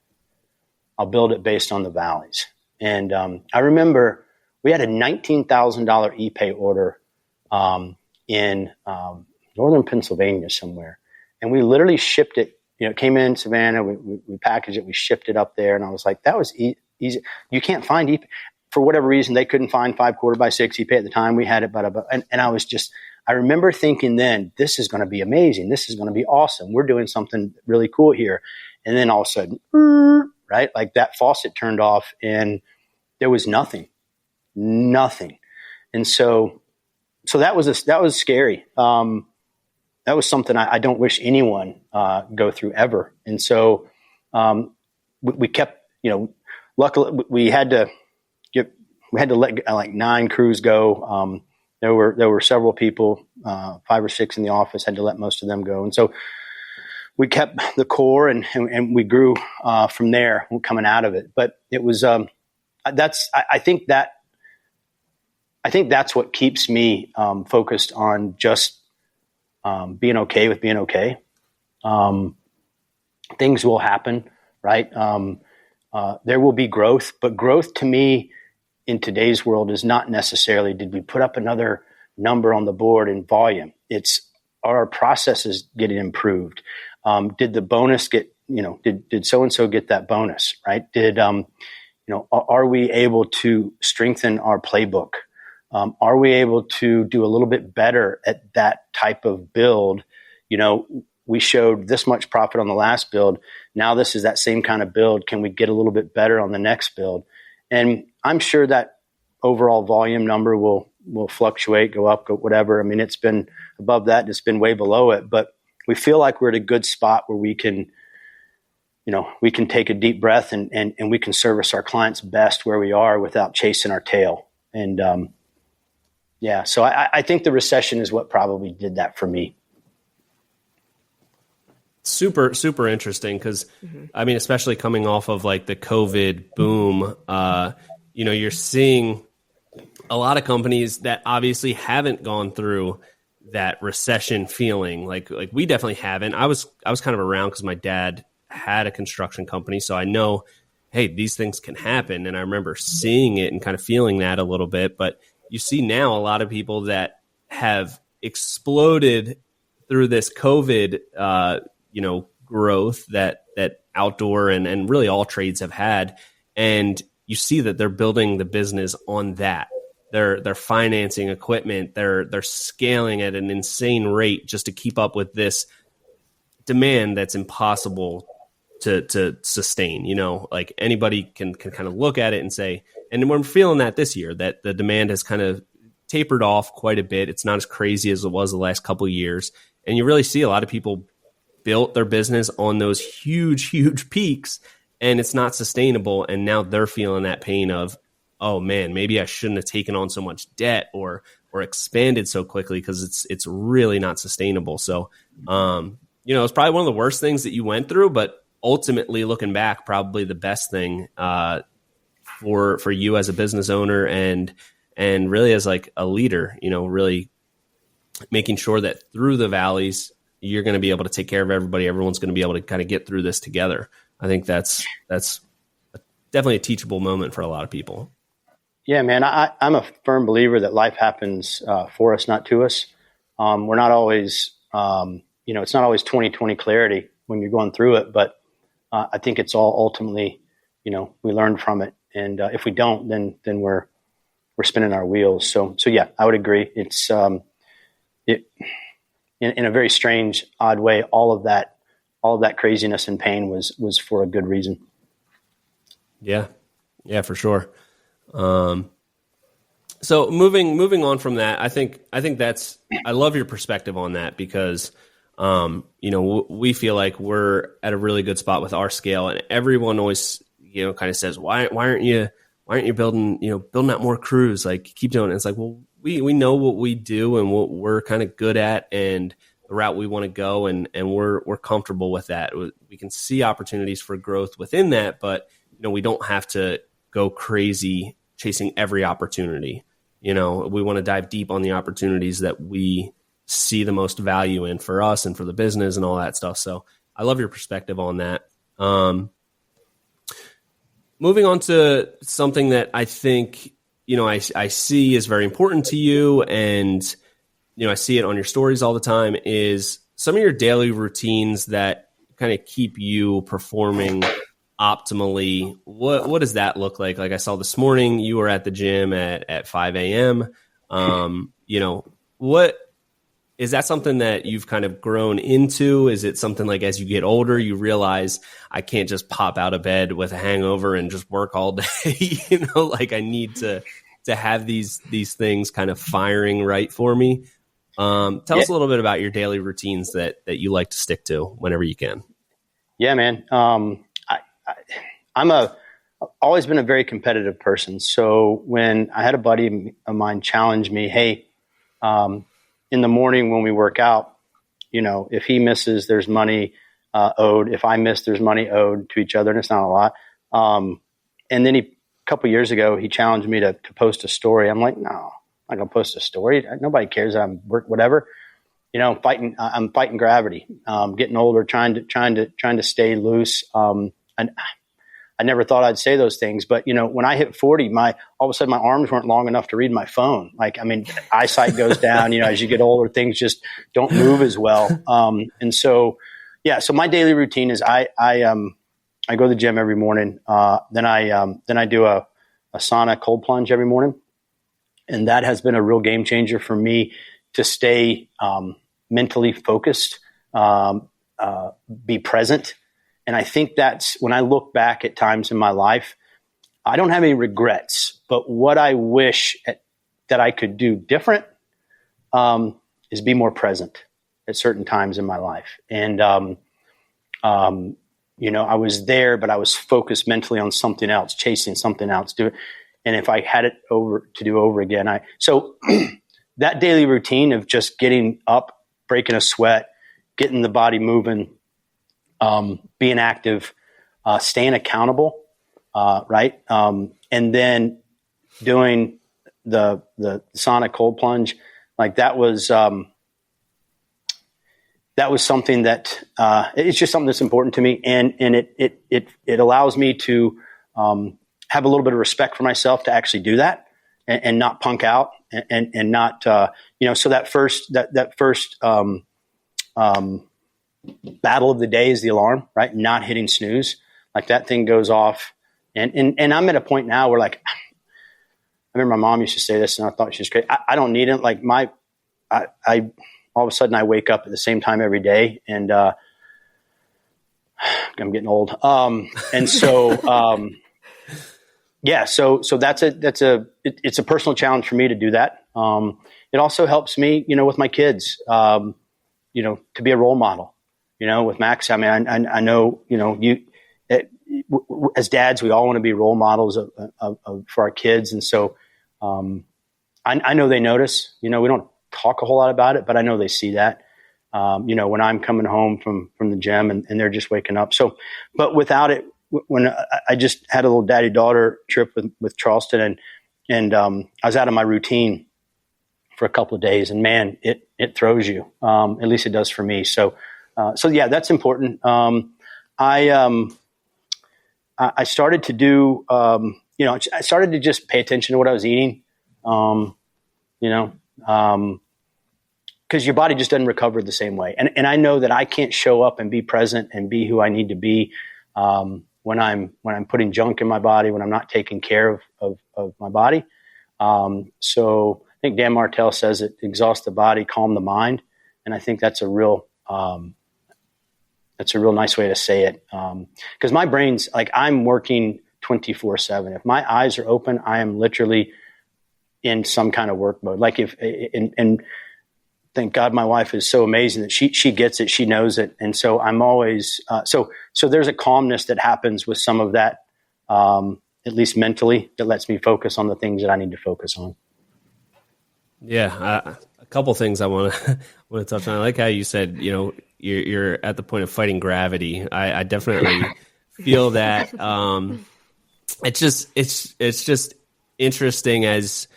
I'll build it based on the valleys. And I remember we had a $19,000 Ipe order in northern Pennsylvania somewhere. And we literally shipped it. It came in Savannah. We packaged it. We shipped it up there. And I was like, that was easy. You can't find Ipe. For whatever reason, they couldn't find 5/4x6 Ipe at the time. We had it, and I remember thinking then, this is going to be amazing. This is going to be awesome. We're doing something really cool here. And then all of a sudden, right, like that faucet turned off and there was nothing. And so that was scary. That was something I don't wish anyone go through ever. And so we kept, luckily we had to let like 9 crews go. There were several people, 5 or 6 in the office, had to let most of them go. And so we kept the core and we grew from there coming out of it. But it was, I think that's what keeps me focused on just being okay with being okay. Things will happen, right? There will be growth, but growth to me in today's world is not necessarily, did we put up another number on the board in volume? It's, are our processes getting improved? Did the bonus get did so-and-so get that bonus, right? Are we able to strengthen our playbook? Are we able to do a little bit better at that type of build? We showed this much profit on the last build. Now this is that same kind of build. Can we get a little bit better on the next build? And I'm sure that overall volume number will fluctuate, go up, go whatever. I mean, it's been above that and it's been way below it, but we feel like we're at a good spot where we can take a deep breath and we can service our clients best where we are without chasing our tail. And so I think the recession is what probably did that for me. Super, super interesting because, I mean, especially coming off of like the COVID boom, you're seeing a lot of companies that obviously haven't gone through that recession feeling. Like we definitely haven't. I was kind of around because my dad had a construction company, so I know, hey, these things can happen. And I remember seeing it and kind of feeling that a little bit. But you see now a lot of people that have exploded through this COVID, growth that outdoor and really all trades have had. And you see that they're building the business on that. They're financing equipment. They're scaling at an insane rate just to keep up with this demand that's impossible to sustain. Like anybody can kind of look at it and say, and we're feeling that this year, that the demand has kind of tapered off quite a bit. It's not as crazy as it was the last couple of years. And you really see a lot of people built their business on those huge, huge peaks, and it's not sustainable. And now they're feeling that pain of, oh man, maybe I shouldn't have taken on so much debt or expanded so quickly because it's really not sustainable. So, it's probably one of the worst things that you went through, but ultimately looking back, probably the best thing for you as a business owner and really as like a leader, really making sure that through the valleys, you're going to be able to take care of everybody. Everyone's going to be able to kind of get through this together. I think that's definitely a teachable moment for a lot of people. Yeah, man, I'm a firm believer that life happens for us, not to us. We're not always, it's not always 20/20 clarity when you're going through it, but I think it's all ultimately, we learn from it. And if we don't, then we're spinning our wheels. So yeah, I would agree. It's in a very strange, odd way, all of that craziness and pain was for a good reason. Yeah, for sure. So moving on from that, I think I love your perspective on that because, we feel like we're at a really good spot with our scale, and everyone always, kind of says, why aren't you building out more crews? Like keep doing it. It's like, well, we know what we do and what we're kind of good at and the route we want to go. And we're comfortable with that. We can see opportunities for growth within that, but we don't have to go crazy chasing every opportunity. We want to dive deep on the opportunities that we see the most value in for us and for the business and all that stuff. So I love your perspective on that. Moving on to something that I think, I see is very important to you, and, I see it on your stories all the time, is some of your daily routines that kind of keep you performing optimally. What does that look like? Like I saw this morning, you were at the gym at 5 a.m. What is that something that you've kind of grown into? Is it something like as you get older, you realize I can't just pop out of bed with a hangover and just work all day? Like I need to have these things kind of firing right for me. Tell us a little bit about your daily routines that you like to stick to whenever you can. Yeah, man. I've always been a very competitive person. So when I had a buddy of mine challenge me, hey, in the morning when we work out, if he misses, there's money owed. If I miss, there's money owed to each other, and it's not a lot. And then a couple years ago, he challenged me to post a story. I'm like, no, I'm not gonna post a story. Nobody cares that I'm whatever. I'm fighting gravity. Getting older, trying to stay loose. And I never thought I'd say those things, but when I hit 40, all of a sudden my arms weren't long enough to read my phone. Eyesight goes down. As you get older, things just don't move as well. And so, Yeah. So my daily routine is I go to the gym every morning. Then I do a sauna cold plunge every morning. And that has been a real game changer for me to stay mentally focused, be present. And I think that's when I look back at times in my life, I don't have any regrets, but what I wish that I could do different is be more present at certain times in my life. And, I was there, but I was focused mentally on something else, chasing something else. And if I had it to do over again, so that daily routine of just getting up, breaking a sweat, getting the body moving, being active, staying accountable, right? And then doing the sauna cold plunge, like that was something that it's just something that's important to me, and it allows me to have a little bit of respect for myself to actually do that and not punk out and not so that first battle of the day is the alarm, right? Not hitting snooze, like that thing goes off, and I'm at a point now where, like, I remember my mom used to say this, and I thought she was great. I don't need it. Like I all of a sudden I wake up at the same time every day, and I'm getting old. And so, yeah, so it's a personal challenge for me to do that. It also helps me, with my kids, to be a role model, with Max. I mean, I know, as dads, we all want to be role models for our kids. And so, I know they notice, we don't talk a whole lot about it, but I know they see that, when I'm coming home from the gym and they're just waking up. So, but without it, when I just had a little daddy-daughter trip with Charleston, and I was out of my routine for a couple of days, and man, it throws you. At least it does for me. So yeah, that's important. I started to do, I started to just pay attention to what I was eating, because your body just doesn't recover the same way. And I know that I can't show up and be present and be who I need to be when I'm putting junk in my body, when I'm not taking care of my body. So I think Dan Martell says it: exhaust the body, calm the mind. And I think that's a real nice way to say it. Because my brain's like, I'm working 24/7. If my eyes are open, I am literally in some kind of work mode. Like and thank God my wife is so amazing that she gets it, she knows it. And so I'm always, so there's a calmness that happens with some of that, at least mentally, that lets me focus on the things that I need to focus on. Yeah. A couple things I want to touch on. I like how you said, you're at the point of fighting gravity. I definitely feel that. It's just interesting as,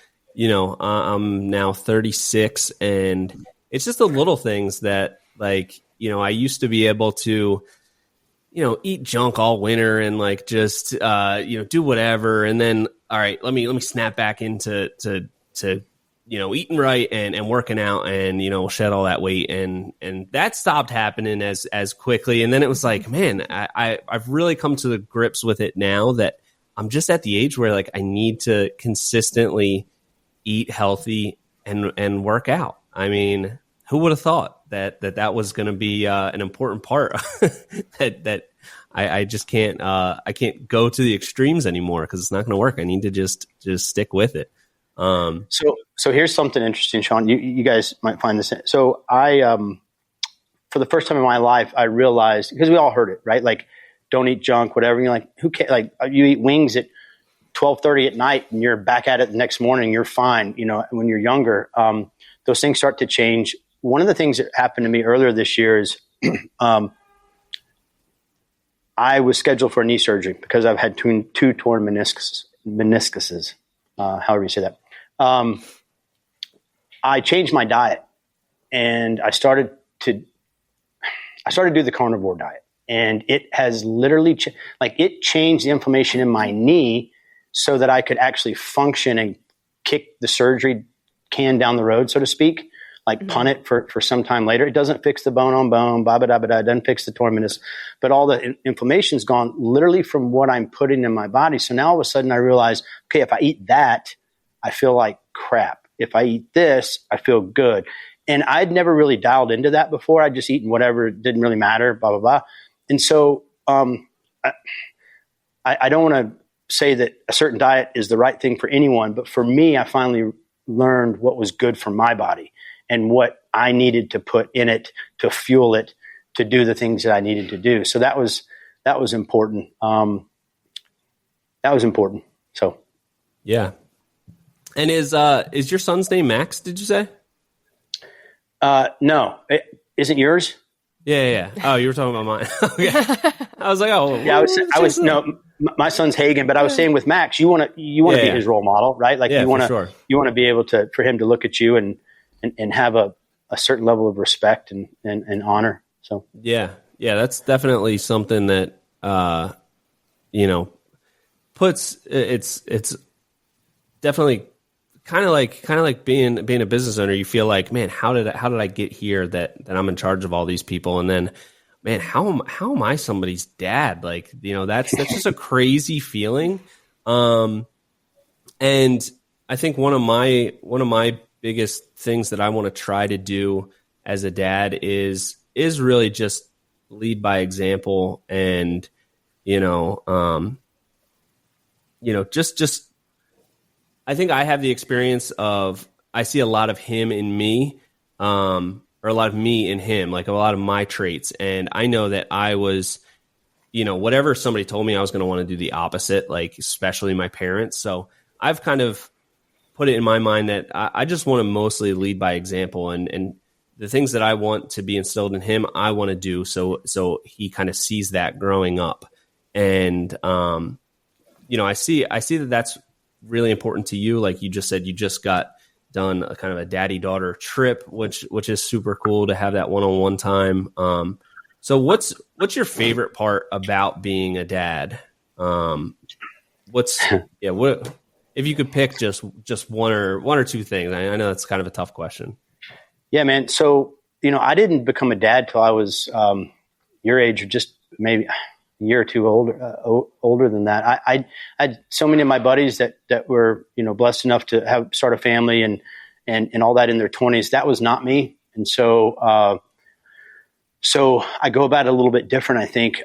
I'm now 36, and it's just the little things that, like, I used to be able to, eat junk all winter and like just, do whatever. And then, all right, let me snap back into eating right and working out and, shed all that weight. And that stopped happening as quickly. And then it was like, man, I've really come to the grips with it now that I'm just at the age where, like, I need to consistently eat healthy and work out. I mean, who would have thought that was going to be an important part that I just can't I can't go to the extremes anymore because it's not going to work. I need to just stick with it. So here's something interesting, Sean. You guys might find this. So I, for the first time in my life, I realized, because we all heard it, right? Like, don't eat junk, whatever. And you're like, who cares? Like, you eat wings at 12:30 at night and you're back at it the next morning, you're fine. When you're younger, those things start to change. One of the things that happened to me earlier this year is, I was scheduled for a knee surgery because I've had two torn meniscuses, however you say that. I changed my diet, and I started to do the carnivore diet, and it has literally it changed the inflammation in my knee so that I could actually function and kick the surgery can down the road, so to speak. like punt it for some time later. It doesn't fix the bone on bone, it doesn't fix the torminous, but all the inflammation's gone literally from what I'm putting in my body. So now all of a sudden I realize, okay, if I eat that, I feel like crap. If I eat this, I feel good. And I'd never really dialed into that before. I'd just eaten whatever. It didn't really matter, blah, blah, blah. And so I don't want to say that a certain diet is the right thing for anyone, but for me, I finally learned what was good for my body and what I needed to put in it to fuel it, to do the things that I needed to do. So that was important. That was important. So. Yeah. And is your son's name Max, did you say? No, isn't yours? Yeah. Oh, you were talking about mine. Okay. I was like, oh, yeah. I was no. My son's Hagen, but I was saying with Max, you want to be his role model, right? Like you want to be able for him to look at you and have a certain level of respect and honor. So yeah, that's definitely something that puts it's definitely kind of like being a business owner. You feel like, man, how did I get here that I'm in charge of all these people? And then, man, how am I somebody's dad? Like, that's just a crazy feeling. And I think one of my biggest things that I want to try to do as a dad is really just lead by example and, just I think I have the experience of, I see a lot of him in me, or a lot of me in him, like a lot of my traits. And I know that I was, whatever somebody told me, I was going to want to do the opposite, like especially my parents. So I've kind of put it in my mind that I just want to mostly lead by example, and the things that I want to be instilled in him, I want to do. So he kind of sees that growing up. And, I see that that's really important to you. Like you just said, you just got done a kind of a daddy-daughter trip, which is super cool to have that one-on-one time. So what's your favorite part about being a dad? What if you could pick just one or two things? I know that's kind of a tough question. Yeah, man. So, I didn't become a dad till I was your age, or just maybe a year or two older than that. I had so many of my buddies that were, blessed enough to start a family and all that in their 20s. That was not me. And so I go about it a little bit different, I think,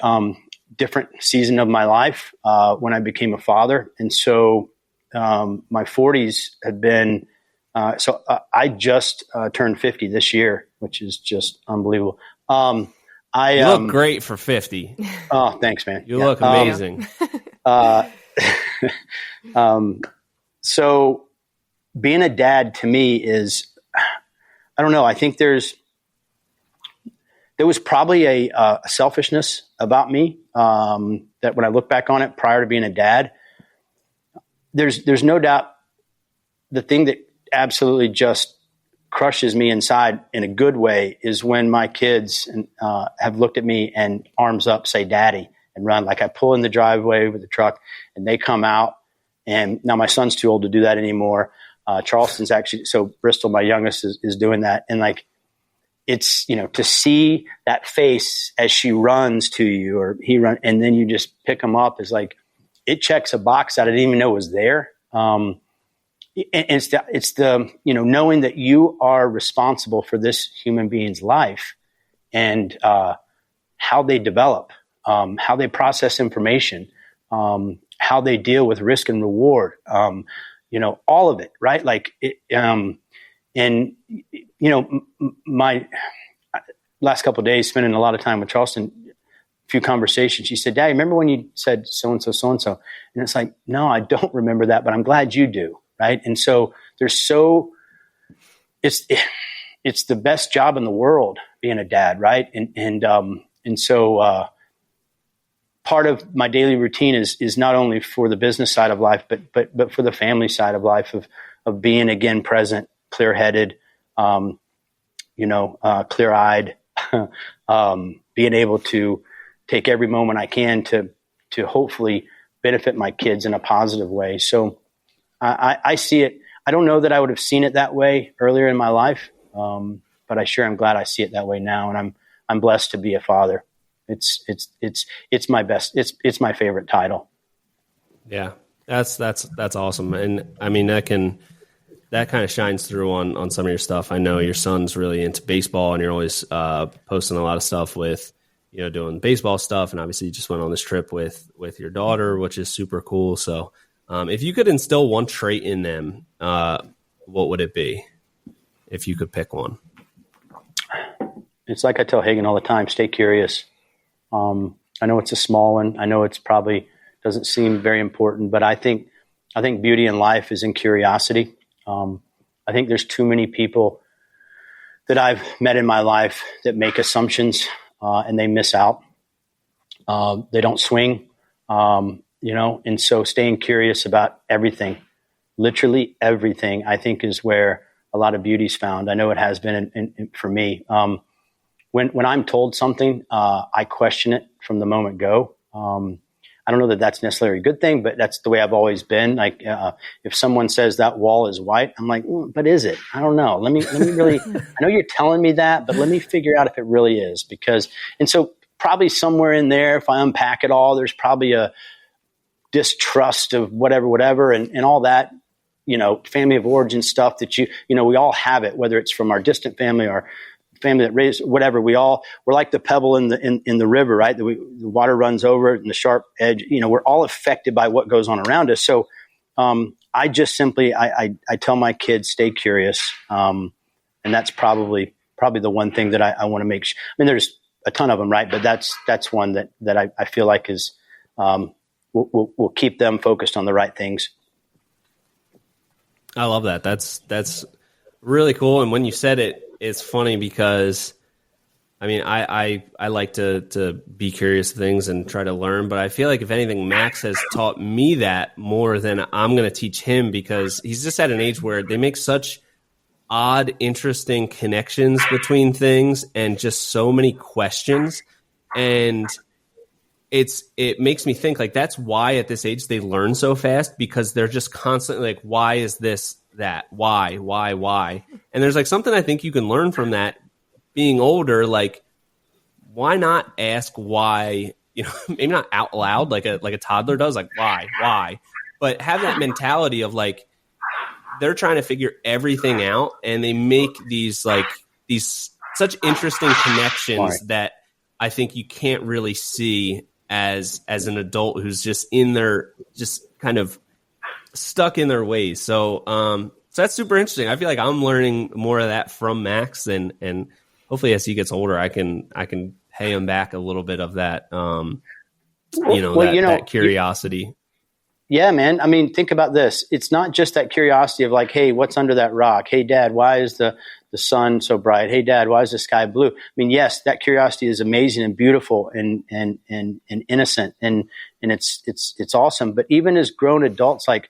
different season of my life when I became a father. And so my 40s had been, I just turned 50 this year, which is just unbelievable. You look great for 50. Oh, thanks, man. You look amazing. So being a dad to me is, I don't know. I think there was probably a selfishness about me that when I look back on it prior to being a dad, there's no doubt the thing that absolutely just crushes me inside in a good way is when my kids have looked at me and arms up, say daddy, and run. Like I pull in the driveway with the truck and they come out, and now my son's too old to do that anymore. Charleston's actually, so Bristol, my youngest, is doing that. And like, it's, to see that face as she runs to you or he run, and then you just pick them up is like, it checks a box that I didn't even know was there. And it's the knowing that you are responsible for this human being's life and how they develop, how they process information, how they deal with risk and reward, all of it, right? Like it, my last couple of days spending a lot of time with Charleston, a few conversations. She said, "Dad, remember when you said so and so, and it's like, no, I don't remember that, but I'm glad you do." Right. And so it's the best job in the world being a dad. Right. And so part of my daily routine is not only for the business side of life, but for the family side of life of being again present, clear headed, clear eyed, being able to take every moment I can to hopefully benefit my kids in a positive way. So I see it. I don't know that I would have seen it that way earlier in my life. but I sure am glad I see it that way now. And I'm blessed to be a father. It's my best. It's my favorite title. Yeah, that's awesome. And I mean, that kind of shines through on some of your stuff. I know your son's really into baseball, and you're always posting a lot of stuff with, doing baseball stuff. And obviously you just went on this trip with your daughter, which is super cool. So if you could instill one trait in them, what would it be if you could pick one? It's like I tell Hagen all the time, stay curious. I know it's a small one. I know it's probably doesn't seem very important, but I think beauty in life is in curiosity. I think there's too many people that I've met in my life that make assumptions, and they miss out. They don't swing, and so staying curious about everything, literally everything, I think is where a lot of beauty is found. I know it has been for me. When I'm told something, I question it from the moment go. I don't know that that's necessarily a good thing, but that's the way I've always been. Like, if someone says that wall is white, I'm like, but is it? I don't know. Let me really, I know you're telling me that, but let me figure out if it really is, and so probably somewhere in there, if I unpack it all, there's probably a distrust of whatever, and all that, family of origin stuff that we all have it, whether it's from our distant family or family that raised whatever. We're like the pebble in the river, right? The water runs over it and the sharp edge, we're all affected by what goes on around us. So, I just simply, I tell my kids, stay curious. And that's probably the one thing that I want to make sure. I mean, there's a ton of them, right? But that's one that I feel like is, will keep them focused on the right things. I love that. That's really cool. And when you said it, it's funny because, I mean, I like to be curious of things and try to learn, but I feel like if anything, Max has taught me that more than I'm going to teach him, because he's just at an age where they make such odd, interesting connections between things and just so many questions. And it makes me think, like, that's why at this age they learn so fast, because they're just constantly like, why is this, that, why? And there's like something I think you can learn from that being older. Like, why not ask why, maybe not out loud, like a toddler does, like, why, but have that mentality of like, they're trying to figure everything out, and they make these such interesting connections that I think you can't really see as an adult who's just in there, just kind of stuck in their ways. So that's super interesting. I feel like I'm learning more of that from Max, and hopefully as he gets older, I can pay him back a little bit of that, that curiosity. Yeah, man. I mean, think about this. It's not just that curiosity of like, hey, what's under that rock? Hey, Dad, why is the sun so bright? Hey, Dad, why is the sky blue? I mean, yes, that curiosity is amazing and beautiful and innocent, and it's awesome. But even as grown adults, like,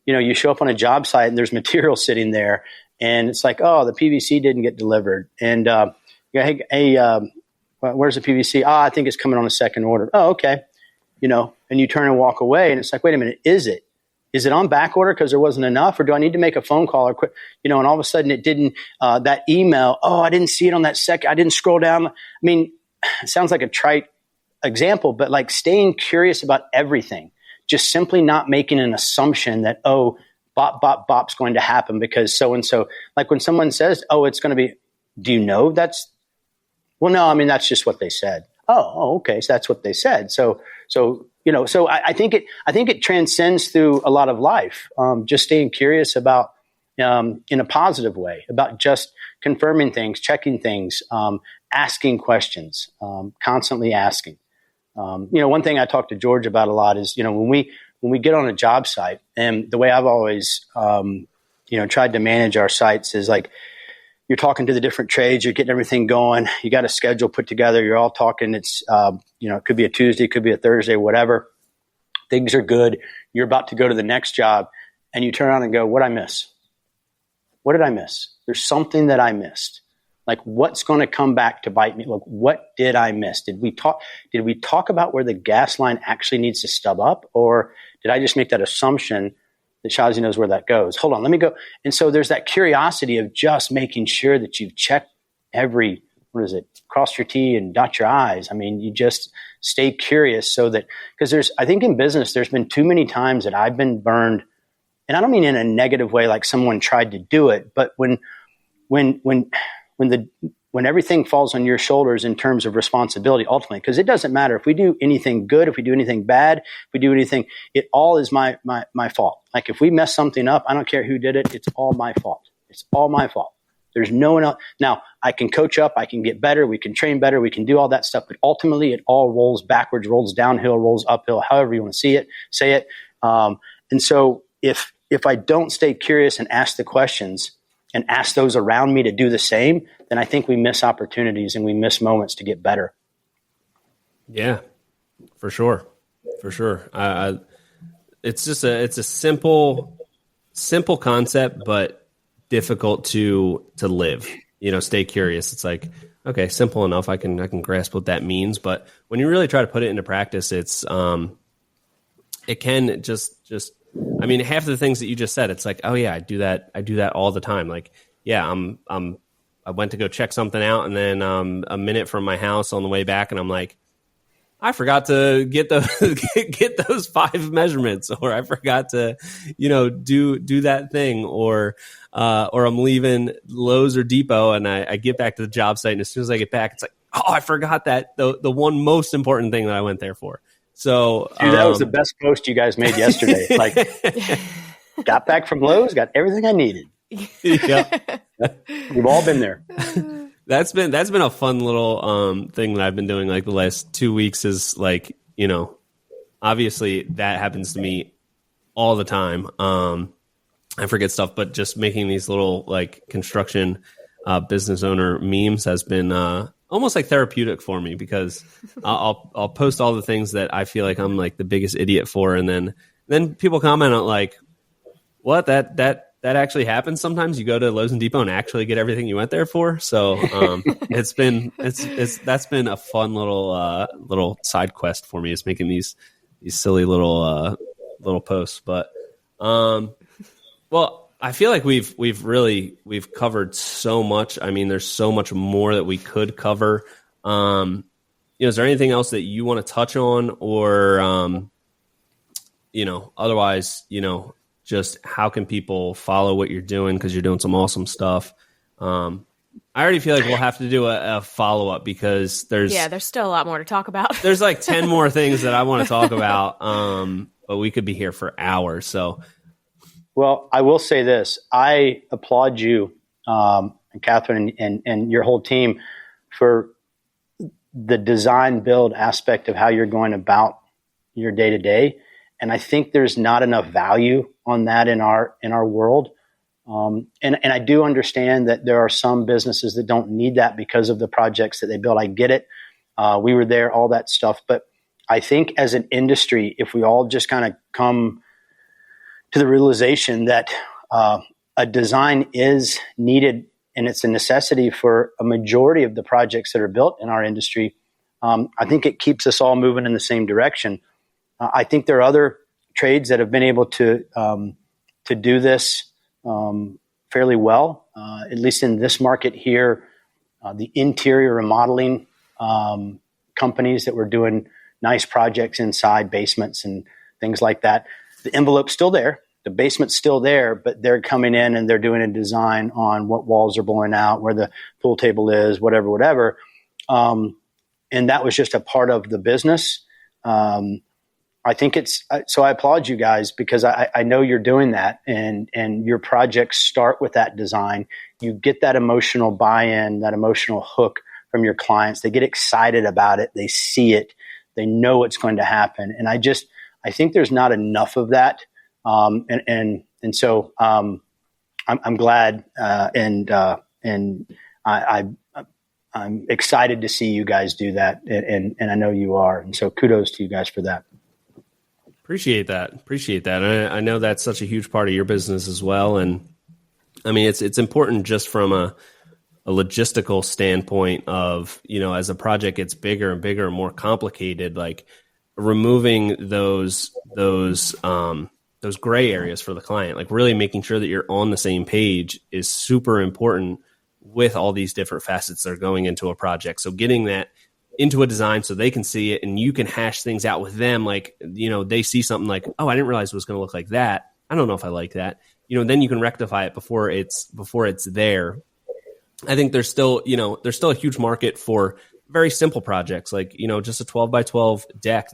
you show up on a job site and there's material sitting there, and it's like, oh, the PVC didn't get delivered, and hey, where's the PVC? I think it's coming on a second order. Oh, okay. And you turn and walk away, and it's like, wait a minute, is it on back order because there wasn't enough, or do I need to make a phone call or quit? And all of a sudden it didn't, that email, I didn't see it on that second. I didn't scroll down. I mean, it sounds like a trite example, but like staying curious about everything, just simply not making an assumption that, bop's going to happen because so-and-so, like when someone says, it's going to be, do you know that's, well, no, I mean, that's just what they said. Oh, okay. So that's what they said. So I think it transcends through a lot of life. Just staying curious about, in a positive way, about just confirming things, checking things, asking questions, constantly asking. One thing I talk to George about a lot is, when we get on a job site, and the way I've always, tried to manage our sites is like, you're talking to the different trades, you're getting everything going, you got a schedule put together, you're all talking, it's, it could be a Tuesday, it could be a Thursday, whatever. Things are good. You're about to go to the next job, and you turn around and go, what'd I miss? What did I miss? There's something that I missed. Like, what's going to come back to bite me? Look, what did I miss? Did we talk about where the gas line actually needs to stub up? Or did I just make that assumption that Shazi knows where that goes. Hold on, let me go. And so there's that curiosity of just making sure that you've checked every, cross your T and dot your I's. I mean, you just stay curious so that, because I think in business, there's been too many times that I've been burned, and I don't mean in a negative way, like someone tried to do it, but when everything falls on your shoulders in terms of responsibility, ultimately, because it doesn't matter if we do anything good, if we do anything bad, if we do anything, it all is my fault. Like if we mess something up, I don't care who did it. It's all my fault. It's all my fault. There's no one else. Now I can coach up, I can get better, we can train better, we can do all that stuff, but ultimately it all rolls backwards, rolls downhill, rolls uphill, however you want to say it. And so if I don't stay curious and ask the questions and ask those around me to do the same, then I think we miss opportunities and we miss moments to get better. Yeah, for sure. For sure. It's a simple concept, but difficult to live, stay curious. It's like, okay, simple enough. I can grasp what that means. But when you really try to put it into practice, it can just, I mean, half of the things that you just said, it's like, oh yeah, I do that all the time. Like, yeah, I went to go check something out, and then a minute from my house on the way back, and I'm like, I forgot to get those 5 measurements, or I forgot to, do that thing, or I'm leaving Lowe's or Depot, and I get back to the job site, and as soon as I get back, it's like, oh, I forgot that the one most important thing that I went there for. So, dude, that was the best post you guys made yesterday. Like, got back from Lowe's, got everything I needed. Yeah, we've all been there. That's been a fun little thing that I've been doing like the last 2 weeks. Is like, obviously that happens to me all the time. I forget stuff, but just making these little like construction business owner memes has been almost like therapeutic for me, because I'll post all the things that I feel like I'm like the biggest idiot for, and then people comment on like, what, that actually happens sometimes. You go to Lowe's and Depot and actually get everything you went there for. So that's been a fun little side quest for me, is making these silly little posts. But well, I feel like we've covered so much. I mean, there's so much more that we could cover. Is there anything else that you want to touch on, or otherwise, just how can people follow what you're doing, because you're doing some awesome stuff. I already feel like we'll have to do a follow-up, because there's still a lot more to talk about. There's like 10 more things that I want to talk about, but we could be here for hours. So, well, I will say this. I applaud you, and Catherine, and your whole team for the design build aspect of how you're going about your day-to-day. And I think there's not enough value on that in our world. And I do understand that there are some businesses that don't need that because of the projects that they build. I get it. We were there, all that stuff. But I think as an industry, if we all just kind of come to the realization that a design is needed and it's a necessity for a majority of the projects that are built in our industry, I think it keeps us all moving in the same direction. I think there are other trades that have been able to do this fairly well, at least in this market here. The interior remodeling companies that were doing nice projects inside basements and things like that. The envelope's still there. The basement's still there, but they're coming in and they're doing a design on what walls are blowing out, where the pool table is, whatever. And that was just a part of the business. I think so I applaud you guys, because I know you're doing that, and your projects start with that design. You get that emotional buy-in, that emotional hook from your clients. They get excited about it. They see it. They know it's going to happen. And I think there's not enough of that. And so I'm glad, and I'm excited to see you guys do that. And I know you are. And so kudos to you guys for that. Appreciate that. I know that's such a huge part of your business as well. And I mean, it's important just from a logistical standpoint of, as a project gets bigger and bigger and more complicated, like removing those those gray areas for the client. Like really making sure that you're on the same page is super important with all these different facets that are going into a project. So getting that into a design so they can see it and you can hash things out with them. Like, they see something like, oh, I didn't realize it was going to look like that. I don't know if I like that. Then you can rectify it before it's there. I think there's still a huge market for very simple projects, like, just a 12 by 12 deck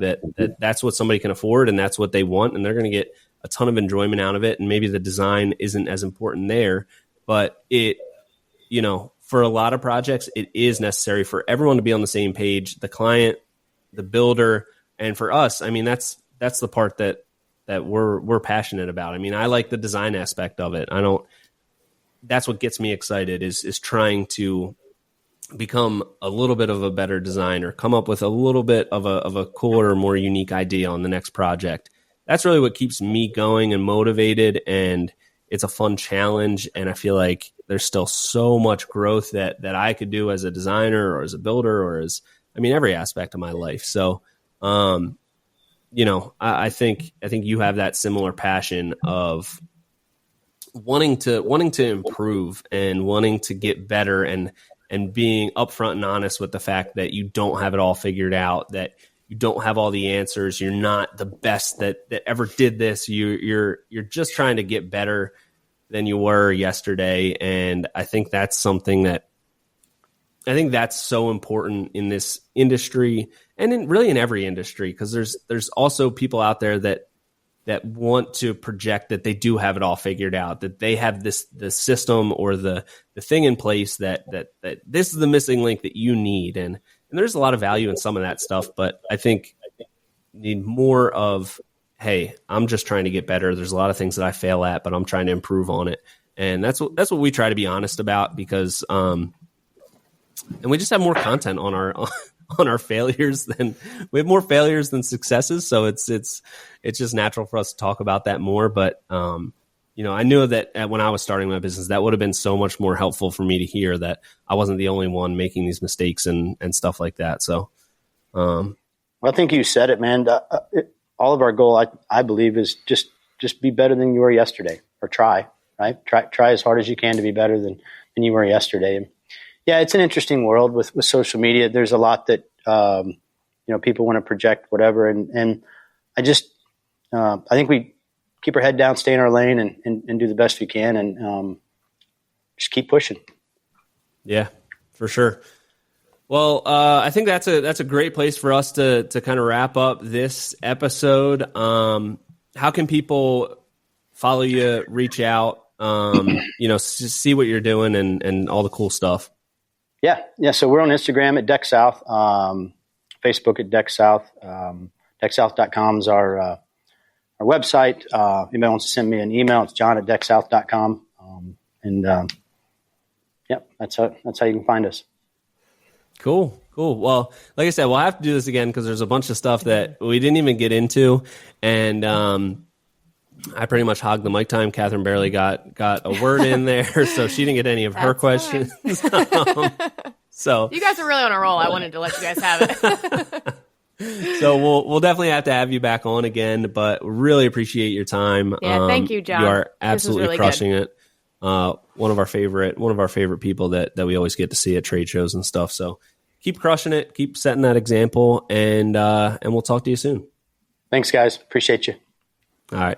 that's what somebody can afford and that's what they want. And they're going to get a ton of enjoyment out of it. And maybe the design isn't as important there, but for a lot of projects, it is necessary for everyone to be on the same page, the client, the builder. And for us, I mean, that's the part that we're passionate about. I mean, I like the design aspect of it. That's what gets me excited is trying to become a little bit of a better designer, come up with a little bit of a cooler, more unique idea on the next project. That's really what keeps me going and motivated. And it's a fun challenge. And I feel like there's still so much growth that I could do as a designer or as a builder or every aspect of my life. So, I think you have that similar passion of wanting to improve and wanting to get better and being upfront and honest with the fact that you don't have it all figured out, that you don't have all the answers. You're not the best that ever did this. You're just trying to get better than you were yesterday. And I think that's something that's so important in this industry and in every industry, because there's also people out there that want to project that they do have it all figured out, that they have the system or the thing in place that this is the missing link that you need. And there's a lot of value in some of that stuff, but I think you need more of, hey, I'm just trying to get better. There's a lot of things that I fail at, but I'm trying to improve on it. And that's what we try to be honest about, because and we just have more content on our failures we have more failures than successes. So it's just natural for us to talk about that more. But, I knew that when I was starting my business, that would have been so much more helpful for me to hear that I wasn't the only one making these mistakes and stuff like that. So, I think you said it, man. All of our goal, I believe, is just be better than you were yesterday, or try, right? Try as hard as you can to be better than you were yesterday. And yeah, it's an interesting world with social media. There's a lot that, people want to project whatever. And I think we keep our head down, stay in our lane and do the best we can. And just keep pushing. Yeah, for sure. Well, I think that's a great place for us to kind of wrap up this episode. How can people follow you, reach out, see what you're doing and all the cool stuff? Yeah. So we're on Instagram at Deck South, Facebook at Deck South. DeckSouth.com is our website. Anybody wants to send me an email, it's john@decksouth.com. That's how you can find us. Cool. Well, like I said, we'll have to do this again because there's a bunch of stuff that we didn't even get into. And I pretty much hogged the mic time. Catherine barely got a word in there, so she didn't get any of her questions. So you guys are really on a roll. I wanted to let you guys have it. So we'll definitely have to have you back on again, but really appreciate your time. Yeah, thank you, John. You are absolutely really crushing it. One of our favorite people that we always get to see at trade shows and stuff. So keep crushing it, keep setting that example, and we'll talk to you soon. Thanks, guys. Appreciate you. All right.